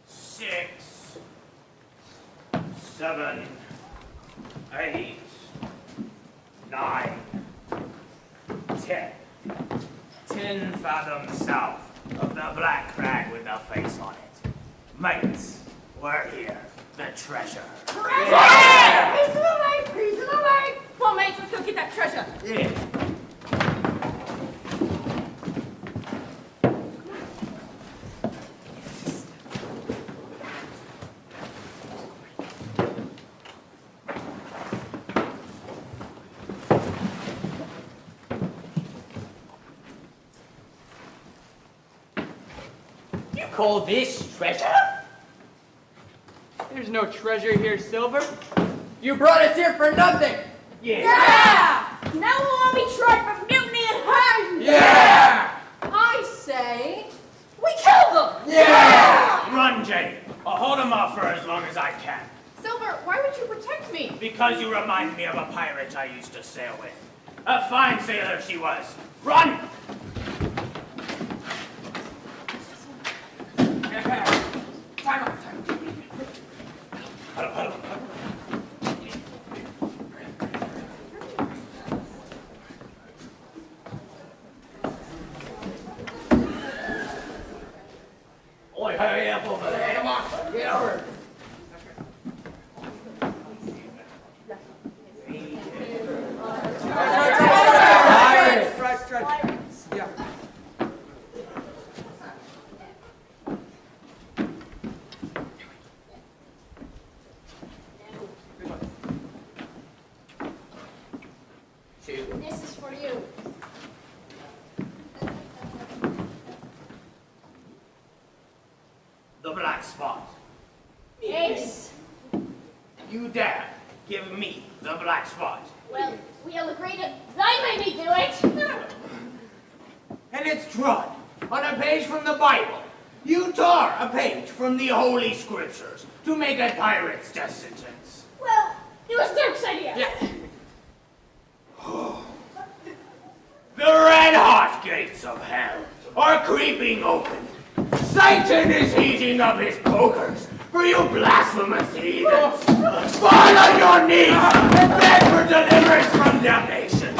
Six, 7, 8, 9, 10. 10 fathoms south of the black crag with the face on it. Mates, we're here. The treasure. Treasure! Yeah! Reason away! Reason away! Come on, mates, let's go get that treasure. Yeah. Call this treasure? There's no treasure here, Silver. You brought us here for nothing. Yeah! Now we'll all be tried for mutiny and hanged! Yeah! I say... We kill them! Yeah! Run, Jane. I'll hold him off for as long as I can. Silver, why would you protect me? Because you remind me of a pirate I used to sail with. A fine sailor she was. Run! Time out. Hello. Oi, hurry up over there. Come on, get over. Right. Yeah. This is for you. you dare give me the black spot? Well, we'll agree that they made me do it. And it's drawn on a page from the Bible. You tore a page from the Holy Scriptures to make a pirate's death sentence. Well, it was Dirk's idea. Yeah. The red-hot gates of hell are creeping open. Satan is heating up his pokers for you blasphemous heathens. Fall on your knees and beg for deliverance from damnation.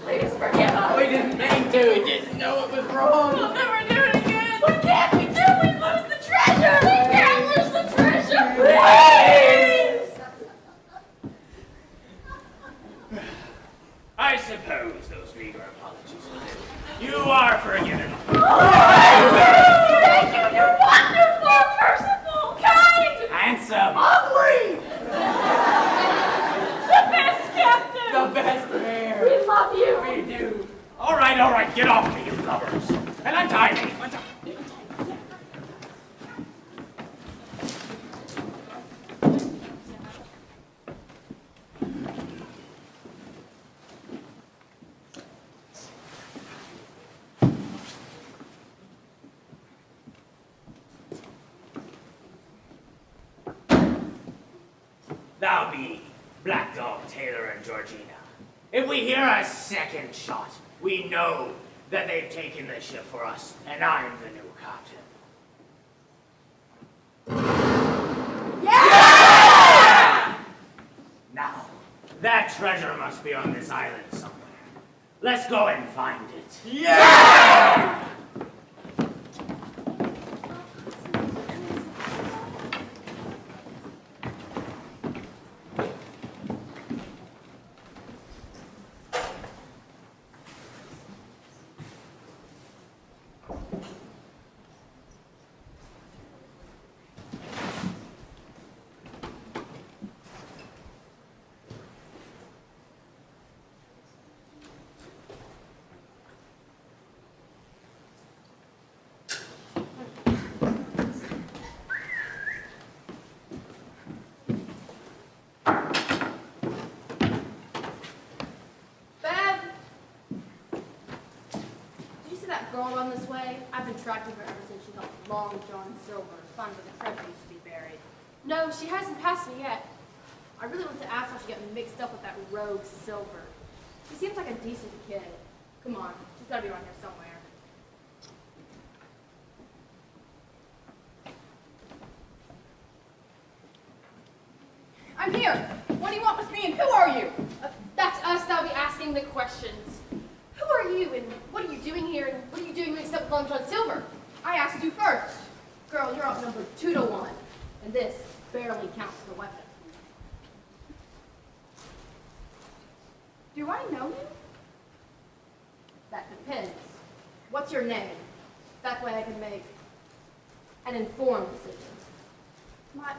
Please forgive us. We didn't mean to. We didn't know it was wrong. We'll never do it again. What can't we do? We lose the treasure. We can't lose the treasure. Please. I suppose those meager apologies will do. You are forgiven. Thank you. You're wonderful, merciful, kind, Handsome. ugly. The best captain. The best bear. We love you. We do. All right, get off me, you lubbers. And untie me. Thou be Black Dog, Taylor, and Georgina. If we hear a second shot, we know that they've taken the ship for us, and I'm the new captain. Yeah! Now, that treasure must be on this island somewhere. Let's go and find it. Yeah! Girl run this way? I've been tracking her ever since she helped Long John Silver find where the treasure used to be buried. No, she hasn't passed me yet. I really want to ask how she got mixed up with that rogue Silver. She seems like a decent kid. Come on, she's got to be around here somewhere. I'm here. What do you want with me and who are you? That's us that'll be asking the questions. Who are you and what are you doing here and what are you doing mixed up with Long John Silver? I asked you first. Girl, you're outnumbered 2 to 1. And this barely counts the weapon. Do I know you? That depends. What's your name? That way I can make an informed decision.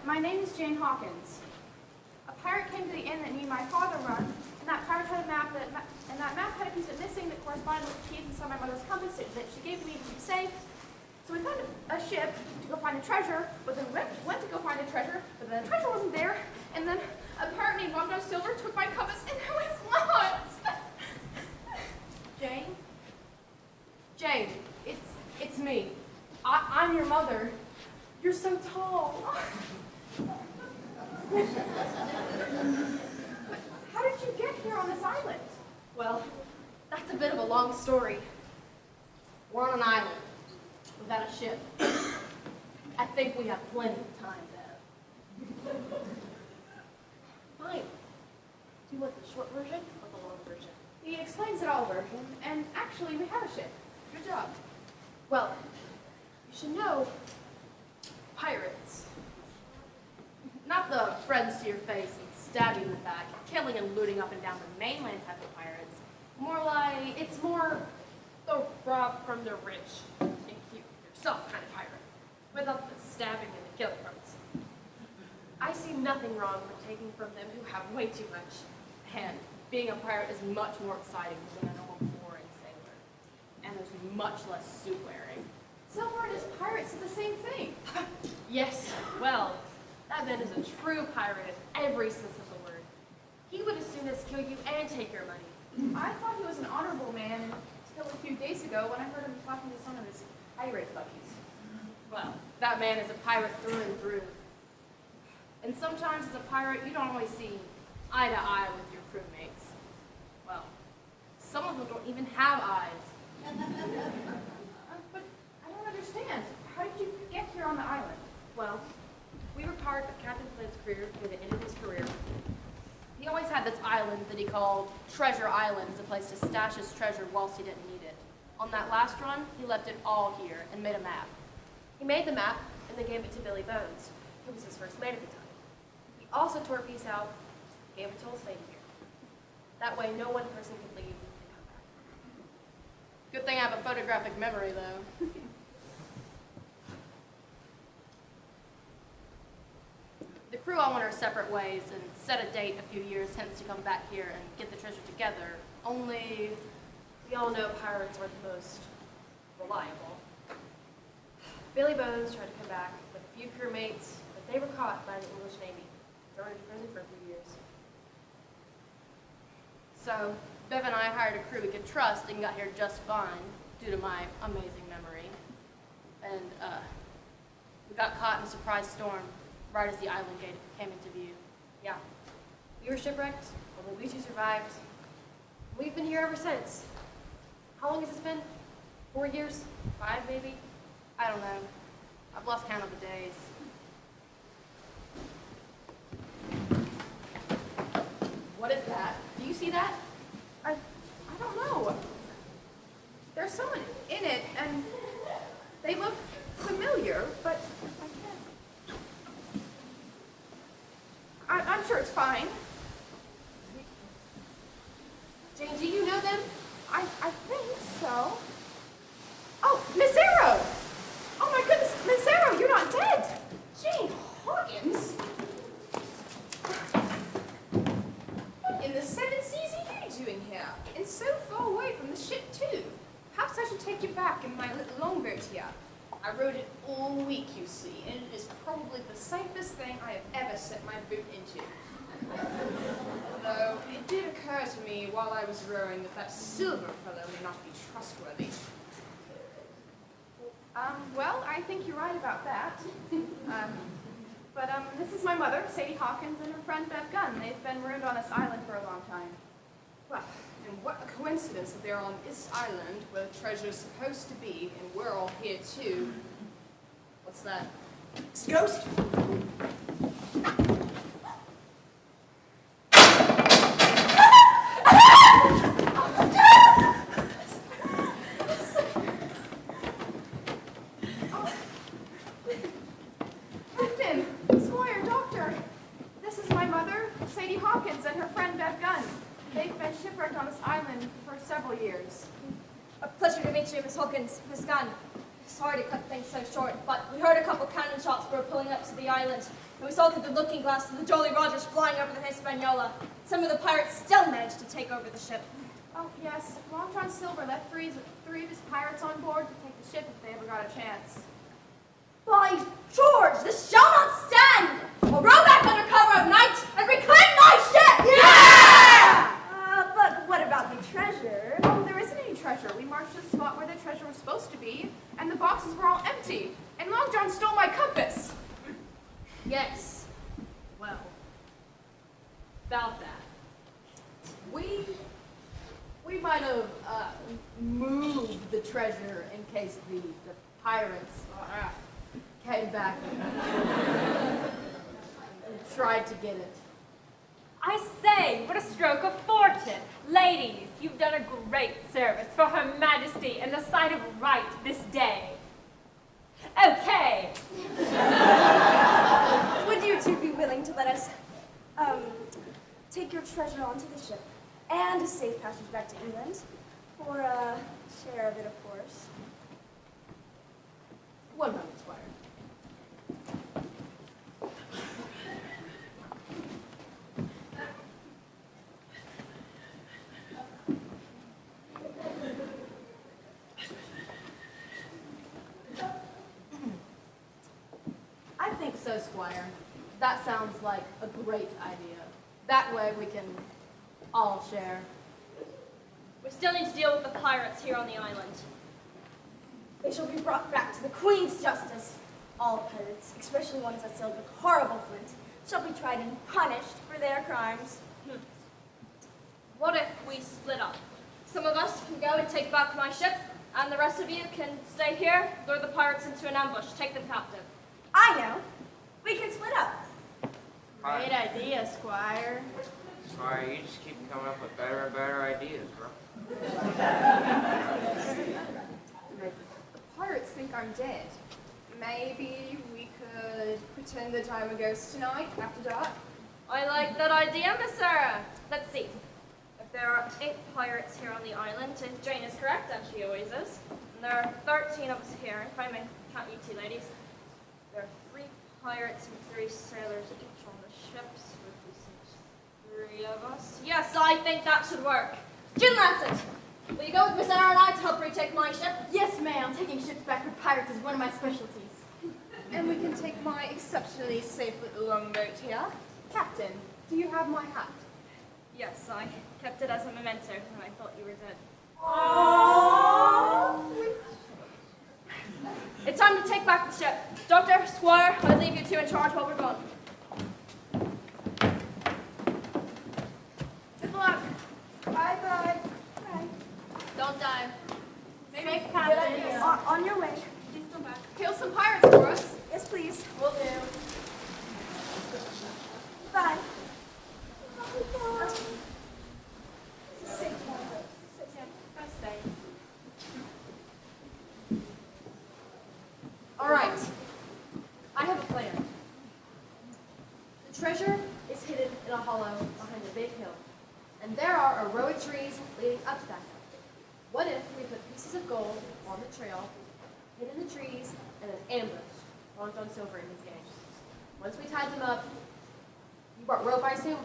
My name is Jane Hawkins. A pirate came to the inn that me and my father run, and that pirate had a map and that map had a piece of missing that corresponded with the keys inside my mother's compass that she gave to me to keep safe. So we found a ship to go find the treasure, but then went to go find the treasure, but then the treasure wasn't there, and then a pirate named Long John Silver took my compass, and now it's lost. Jane? Jane, it's me. I'm your mother. You're so tall. How did you get here on this island? Well, that's a bit of a long story. We're on an island without a ship. I think we have plenty of time there. Fine. Do you want the short version or the long version? He explains it all version, and actually we have a ship. Good job. Well, you should know, pirates. Not the friends to your face and stab you in the back, killing and looting up and down the mainland type of pirates. More like, it's more the rob from the rich and keep yourself kind of pirate, without the stabbing and the killing parts. I see nothing wrong with taking from them who have way too much, and being a pirate is much more exciting than a normal boring sailor, and there's much less suit wearing. Silver and his pirates are the same thing. Yes, well, That man is a true pirate in every sense of the word. He would as soon as kill you and take your money. I thought he was an honorable man until a few days ago when I heard him talking to some of his pirate buddies. Well, that man is a pirate through and through. And sometimes as a pirate, you don't always see eye to eye with your crewmates. Well, some of them don't even have eyes. But I don't understand. How did you get here on the island? Well, we were part of Captain Flint's crew near the end of his career. He always had this island that he called Treasure Island as a place to stash his treasure whilst he didn't need it. On that last run, he left it all here and made a map. He made the map and then gave it to Billy Bones, who was his first mate at the time. He also tore a piece out, gave it to old Sadie here. That way, no one person could leave and come back. Good thing I have a photographic memory, though. The crew all went our separate ways and set a date a few years hence to come back here and get the treasure together. Only, we all know pirates are the most reliable. Billy Bones tried to come back with a few crewmates, but they were caught by the English Navy, thrown into prison for a few years. So, Bev and I hired a crew we could trust and got here just fine, due to my amazing memory. And, we got caught in a surprise storm right as the island gate came into view. Yeah, we were shipwrecked, only we two survived. We've been here ever since. How long has this been? 4 years? 5 maybe? I don't know. I've lost count of the days. What is that? Do you see that? I don't know. There's someone in it, and they look familiar, but I can't. I'm sure it's fine. Jane, do you know them? I think so. Oh, Miss Arrow! Oh my goodness, Miss Arrow, you're not dead! Jane Hawkins? What in the seven seas are you doing here? And so far away from the ship, too. Perhaps I should take you back in my little longboat here. I rode it all week, you see, and it is probably the safest thing I have ever set my boot into. Though it did occur to me while I was rowing that Silver fellow may not be trustworthy. Well, I think you're right about that. But this is my mother, Sadie Hawkins, and her friend Bev Gunn. They've been marooned on this island for a long time. Well, and what a coincidence that they're on this island where the treasure's supposed to be, and we're all here too. What's that? It's a ghost. Captain, Squire, Doctor, this is my mother, Sadie Hawkins, and her friend Bev Gunn. They've been shipwrecked on this island for several years. A pleasure to meet you, Miss Hawkins. Miss Gunn. Sorry to cut things so short, but we heard a couple cannon shots were pulling up to the island, and we saw through the looking glass of the Jolly Rogers flying over the Hispaniola. Some of the pirates still managed to take over the ship. Oh, yes. Long John Silver left three of his pirates on board to take the ship if they ever got a chance. By George, this shall not stand! I'll row back under cover of night and reclaim my ship! Yeah! But what about the treasure? Oh, there isn't any treasure. We marched to the spot where the treasure was supposed to be, and the boxes were all empty. And Long John stole my compass. Yes. Well, about that. We might have moved the treasure in case the pirates came back and tried to get it. I say, what a stroke of fortune. Ladies, you've done a great service for Her Majesty in the sight of right this day. Okay. Would you two be willing to let us take your treasure onto the ship and a safe passage back to England? For a share of it, of course. 1 moment, Squire. I think so, Squire. That sounds like a great idea. That way we can all share. We still need to deal with the pirates here on the island. They shall be brought back to the Queen's justice. All pirates, especially ones that sailed with horrible flint, shall be tried and punished for their crimes. What if we split up? Some of us can go and take back my ship, and the rest of you can stay here, lure the pirates into an ambush, take them captive. I know. We can split up. Great idea, Squire. Squire, you just keep coming up with better and better ideas, bro. The pirates think I'm dead. Maybe we could pretend that I'm a ghost tonight after dark. I like that idea, Miss Sarah. Let's see. If there are 8 pirates here on the island, if Jane is correct, and she always is, and there are 13 of us here, if I may count you 2 ladies, there are 3 pirates and 3 sailors each on the ships, with 3 of us. Yes, I think that should work. Jim Lancet, will you go with Miss Sarah and I to help retake my ship? Yes, ma'am. Taking ships back with pirates is one of my specialties. And we can take my exceptionally safe little longboat here. Captain, do you have my hat? Yes, I kept it as a memento when I thought you were dead. It's time to take back the ship. Doctor, Squire, I leave you 2 in charge while we're gone. Good luck. Bye-bye. Bye. Don't die. Maybe Good Captain. idea. On your way. Please come back. Kill some pirates for us. Yes, please. Will do. Bye. All right. I have a plan. The treasure is hidden in a hollow behind a big hill, and there are aroa trees leading up to that hill. What if we put pieces of gold on the trail, hid in the trees, and an ambush Long John Silver and his gang? Once we tied them up, you brought rope, I assume?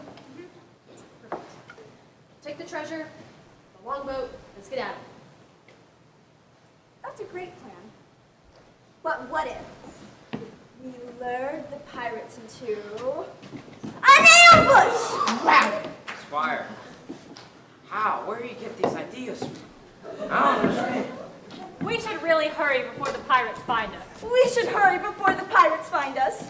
Perfect. Take the treasure, the longboat, and skedaddle. That's a great plan. But what if we lured the pirates into an ambush? Wow! Squire, how? Where do you get these ideas from? I don't understand. We should really hurry before the pirates find us. We should hurry before the pirates find us.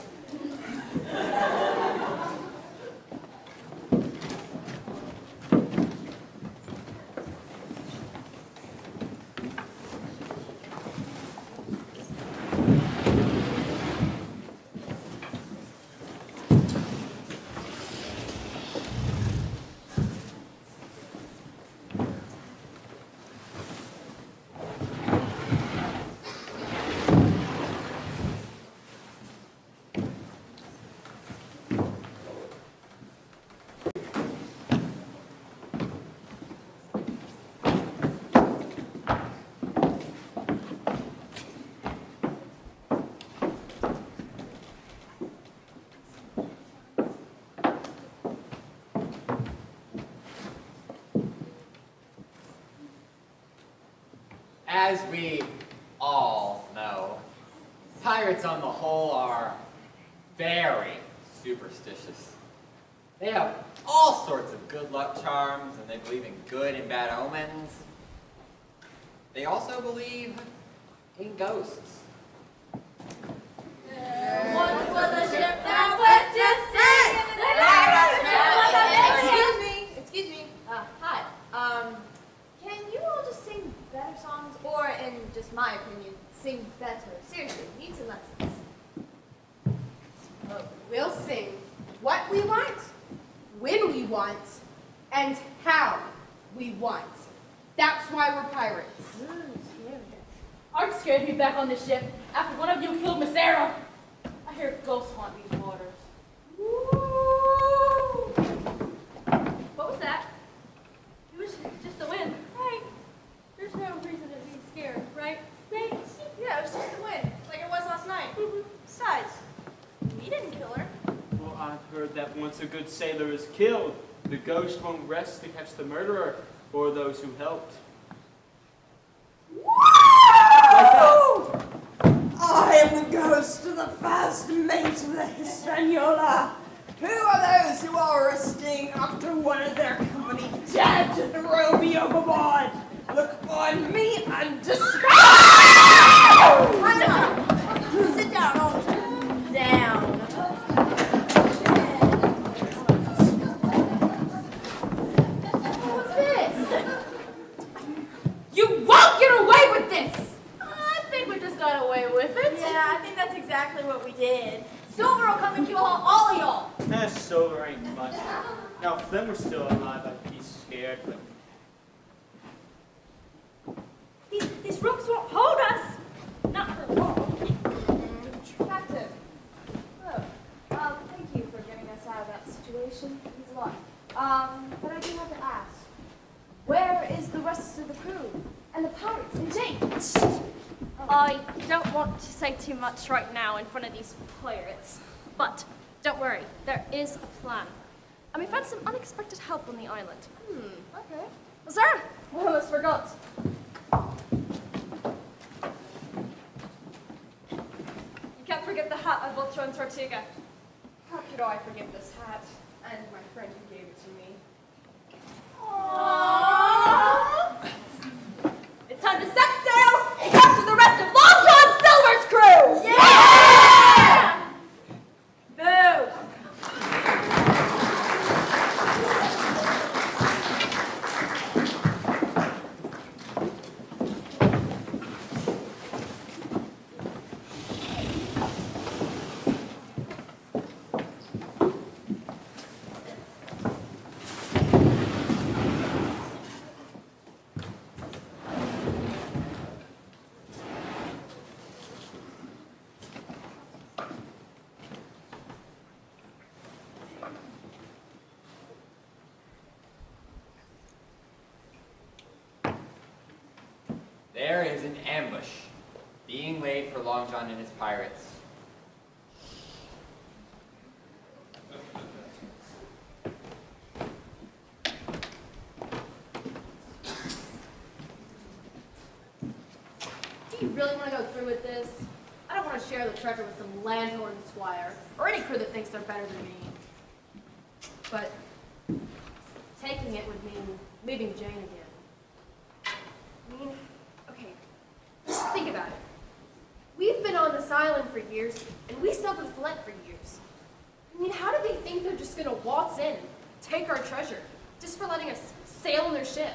As we all know, pirates on the whole are very superstitious. They have all sorts of good luck charms, and they believe in good and bad omens. They also believe in ghosts. Once was a ship that went to sea. Excuse me. Hi. Can you all just sing better songs? Or, in just my opinion, sing better? Seriously, need some lessons. We'll sing what we want, when we want, and how we want. That's why we're pirates. I'm scared to be back on the ship after one of you killed Miss Sarah. I hear ghosts haunt these waters. What was that? It was just the wind, right? There's no reason to be scared, right? Right? Yeah, it was just the wind, like it was last night. Besides, we didn't kill her. Well, I've heard that once a good sailor is killed, the ghost won't rest to catch the murderer or those who helped. I I am the ghost of the first mate of the Hispaniola. Who are those who are resting after one of their company dead to throw me overboard? Look upon me and describe. Sit down, all down. What's this? You won't get away with this! I think we just got away with it. Yeah, I think that's exactly what we did. Silver will come and kill all of y'all. That Silver ain't much. Now, if Flynn were still alive, I'd be scared, but These ropes won't hold us. Not for long. Captain. Hello. Thank you for getting us out of that situation. It means a lot. But I do have to ask, where is the rest of the crew? And the pirates and James? I don't want to say too much right now in front of these pirates, but don't worry, there is a plan. And we found some unexpected help on the island. Okay. Sir, I almost forgot. You can't forget the hat I bought you on Tortuga. How could I forget this hat? And my friend who gave it to me. Aww. It's time to set sail and capture the rest of Long John Silver's crew! Yeah! Boo! There is an ambush being laid for Long John and his pirates. Do you really want to go through with this? I don't want to share the treasure with some landlord and squire, or any crew that thinks they're better than me. But taking it would mean leaving Jane again. I mean, okay, just think about it. We've been on this island for years, and we sailed with Flint for years. I mean, how do they think they're just gonna waltz in and take our treasure, just for letting us sail in their ship?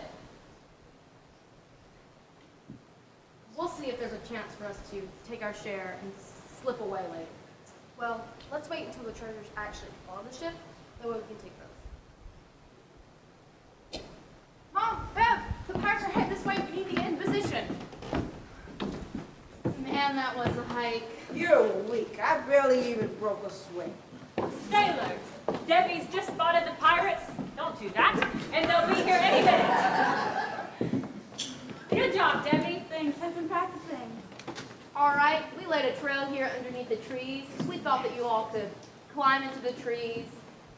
We'll see if there's a chance for us to take our share and slip away later. Well, let's wait until the treasure's actually on the ship, that way we can take both. Mom, Bev, the pirates are heading this way. We need to get in position. Man, that was a hike. You're weak. I barely even broke a sweat. Sailors, Debbie's just spotted the pirates. Don't do that, and they'll be here any minute. Good job, Debbie. Thanks, I've been practicing. All right, we laid a trail here underneath the trees. We thought that you all could climb into the trees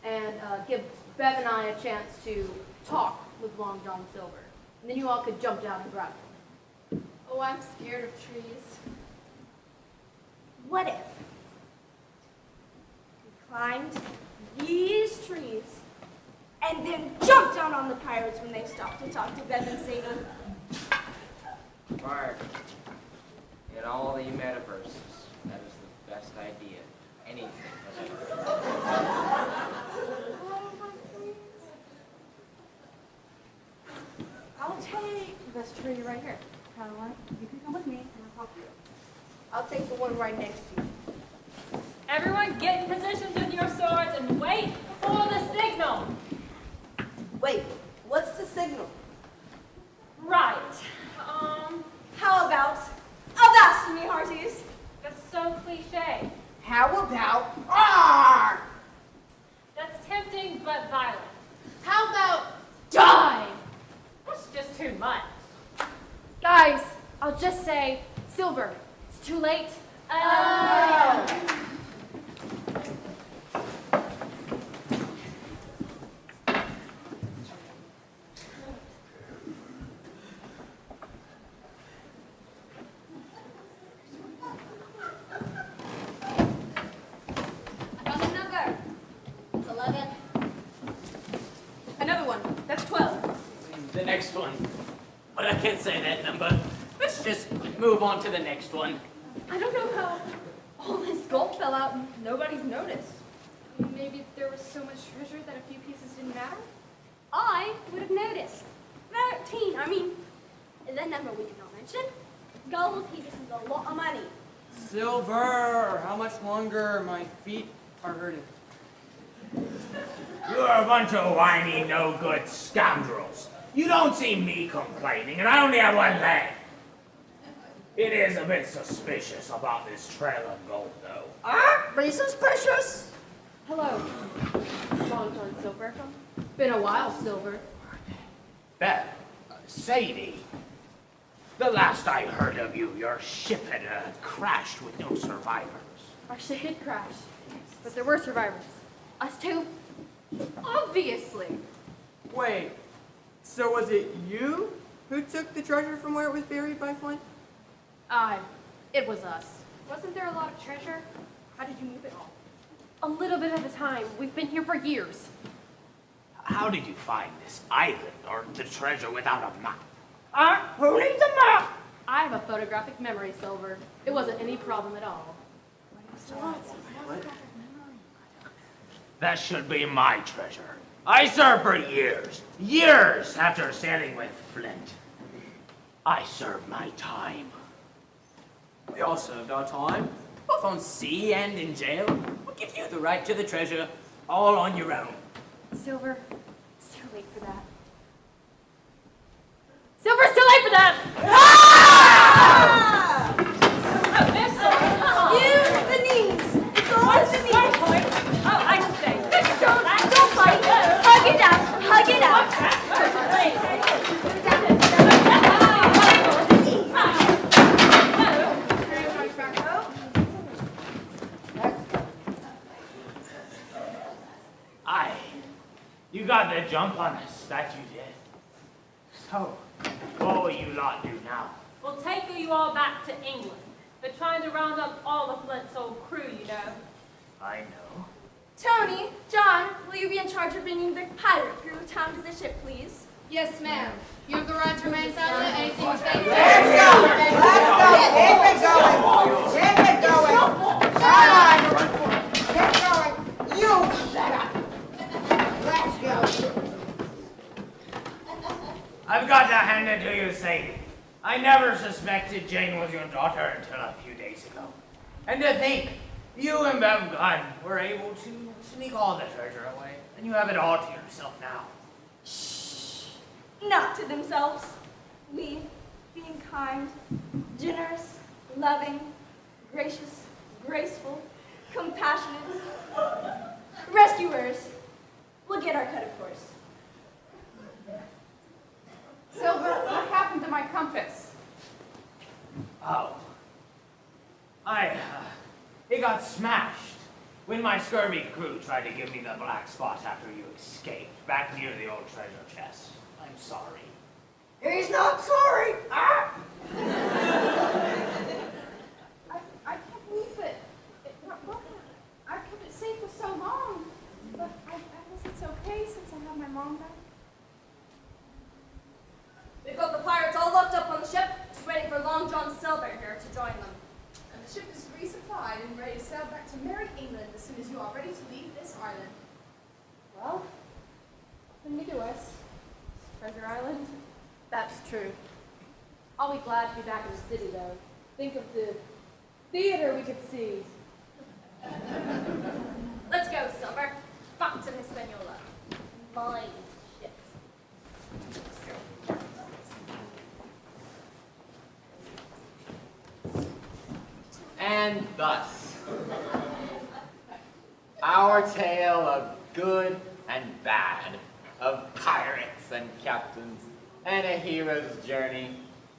and give Bev and I a chance to talk with Long John Silver. And then you all could jump down and grab him. Oh, I'm scared of trees. What if we climbed these trees and then jumped down on the pirates when they stopped to talk to Bev and Sadie? Mark, in all the metaverses, that is the best idea. Anything has ever. I'll take this tree right here. Caroline, you can come with me and I'll talk to you. I'll take the one right next to you. Everyone get in positions with your swords and wait for the signal. Wait, what's the signal? Right. How about avast me, hearties? That's so cliche. How about R? That's tempting but violent. How about die? That's just too much. Guys, I'll just say, Silver, it's too late. Another one. That's 12. The next one. But I can't say that number. Let's just move on to the next one. I don't know how all this gold fell out and nobody's noticed. Maybe there was so much treasure that a few pieces didn't matter? I would have noticed. 13, I mean, the number we did not mention. Gold pieces is a lot of money. Silver! How much longer? My feet are hurting. You're a bunch of whiny, no-good scoundrels. You don't see me complaining, and I only have one leg. It is a bit suspicious about this trail of gold, though. Be suspicious? Hello. Long John Silver. Been a while, Silver. Beth, Sadie, the last I heard of you, your ship had crashed with no survivors. Our ship did crash, but there were survivors. Us too. Obviously. Wait, so was it you who took the treasure from where it was buried by Flint? It was us. Wasn't there a lot of treasure? How did you move it all? A little bit at a time. We've been here for years. How did you find this island or the treasure without a map? Who needs a map? I have a photographic memory, Silver. It wasn't any problem at all. That should be my treasure. I served for years after sailing with Flint. I served my time. We all served our time, both on sea and in jail. What gives you the right to the treasure all on your own? Silver, it's too late for that. Silver, it's too late for that! Use the knees. It's all the knees. Oh, I can stay. Don't fight. Hug it out. Hug it out. You got the jump on us, that you did. So, what will you lot do now? We'll take you all back to England. They're trying to round up all of Flint's old crew, you know. I know. Tony, John, will you be in charge of bringing the pirate crew down to the ship, please? Yes, ma'am. You have the right to remain silent. Anything you say. Let's go! Let's go! Keep it going! Keep it going! Keep going! You shut up! Let's go! I've got to hand it to you, Sadie. I never suspected Jane was your daughter until a few days ago. And to think, you and Bev Gunn were able to sneak all the treasure away, and you have it all to yourself now. Not to themselves. We, being kind, generous, loving, gracious, graceful, compassionate, rescuers, will get our cut, of course. Silver, what happened to my compass? Oh. It got smashed when my scurvy crew tried to give me the black spot after you escaped back near the old treasure chest. I'm sorry. He's not sorry! Ah! I can't believe it. It got broken. I've kept it safe for so long. But I guess it's okay since I have my mom back. We've got the pirates all locked up on the ship, just waiting for Long John Silver here to join them. And the ship is resupplied and ready to sail back to Merry England as soon as you are ready to leave this island. Well, nothing new to us. Treasure Island? That's true. I'll be glad to be back in the city, though. Think of the theater we could see. Let's go, Silver. Back to Hispaniola. My ship. And thus, our tale of good and bad, of pirates and captains, and a hero's journey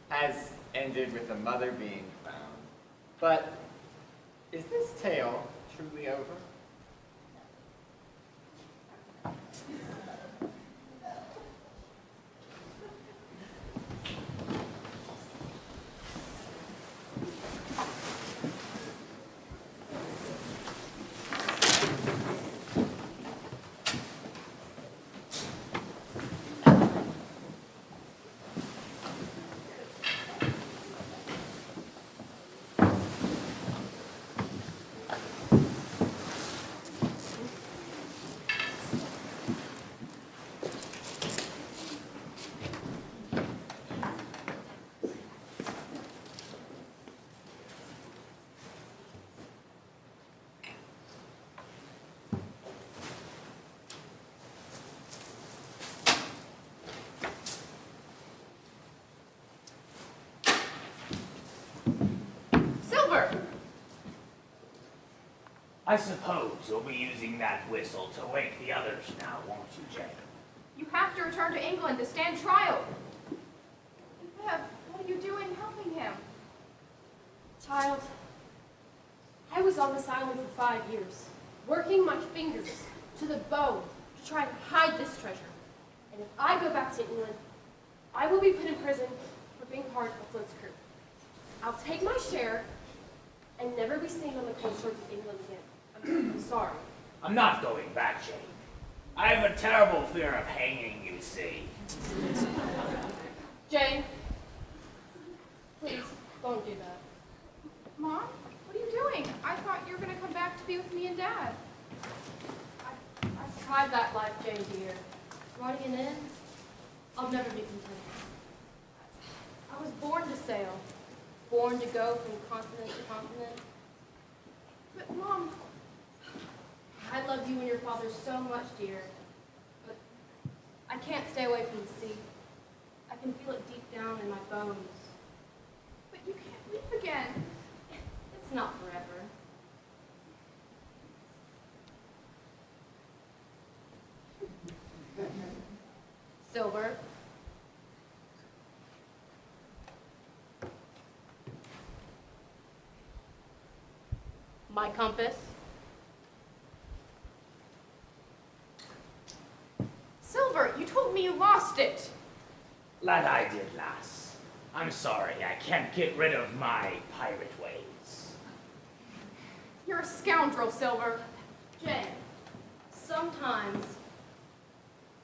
has ended with a mother being found. But is this tale truly over? I suppose you'll be using that whistle to wake the others now, won't you, Jane? You have to return to England to stand trial. Bev, what are you doing helping him? Child, I was on this island for 5 years, working my fingers to the bone to try and hide this treasure. And if I go back to England, I will be put in prison for being part of Flint's crew. I'll take my share and never be seen on the cold shores of England again. I'm sorry. I'm not going back, Jane. I have a terrible fear of hanging, you see. Jane, please don't do that. Mom, what are you doing? I thought you were going to come back to be with me and Dad. I've tried that life, Jane dear. Running an inn, I'll never be content. I was born to sail, born to go from continent to continent. But Mom, I love you and your father so much, dear, but I can't stay away from the sea. I can feel it deep down in my bones. but you can't leave again. It's not forever. Silver. My compass. Silver, you told me you lost it. That I did, lass. I'm sorry, I can't get rid of my pirate ways. You're a scoundrel, Silver. Jane, sometimes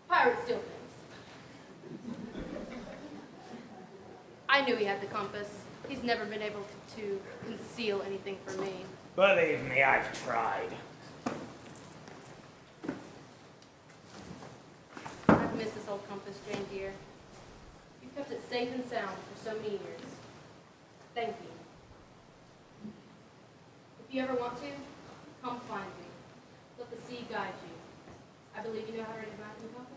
pirates steal things. I knew he had the compass. He's never been able to conceal anything from me. Believe me, I've tried. I've missed this old compass, Jane dear. You kept it safe and sound for so many years. Thank you. If you ever want to, come find me. Let the sea guide you. I believe you know how to read a map and compass.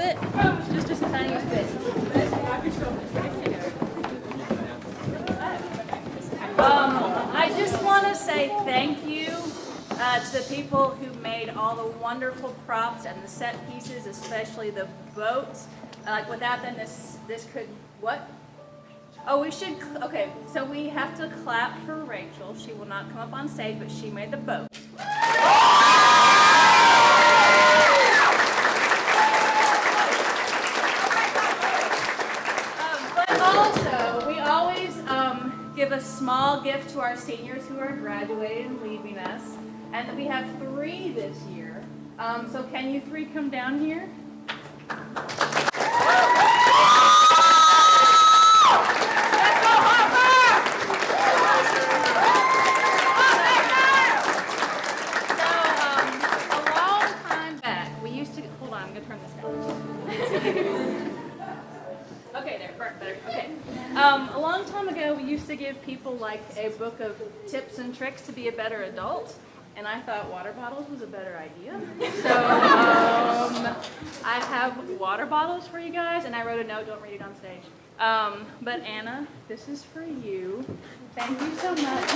bit? Just a tiny bit. I just want to say thank you to the people who made all the wonderful props and the set pieces, especially the boats. Like without them, this could what? Oh, we should. Okay, so we have to clap for Rachel. She will not come up on stage, but she made the boat. But also, we always give a small gift to our seniors who are graduating and leaving us, and we have 3 this year. So can you 3 come down here? Okay, there, better. Okay. A long time ago, we used to give people like a book of tips and tricks to be a better adult, and I thought water bottles was a better idea. So I have water bottles for you guys, and I wrote a note. Don't read it on stage. But Anna, this is for you. Thank you so much.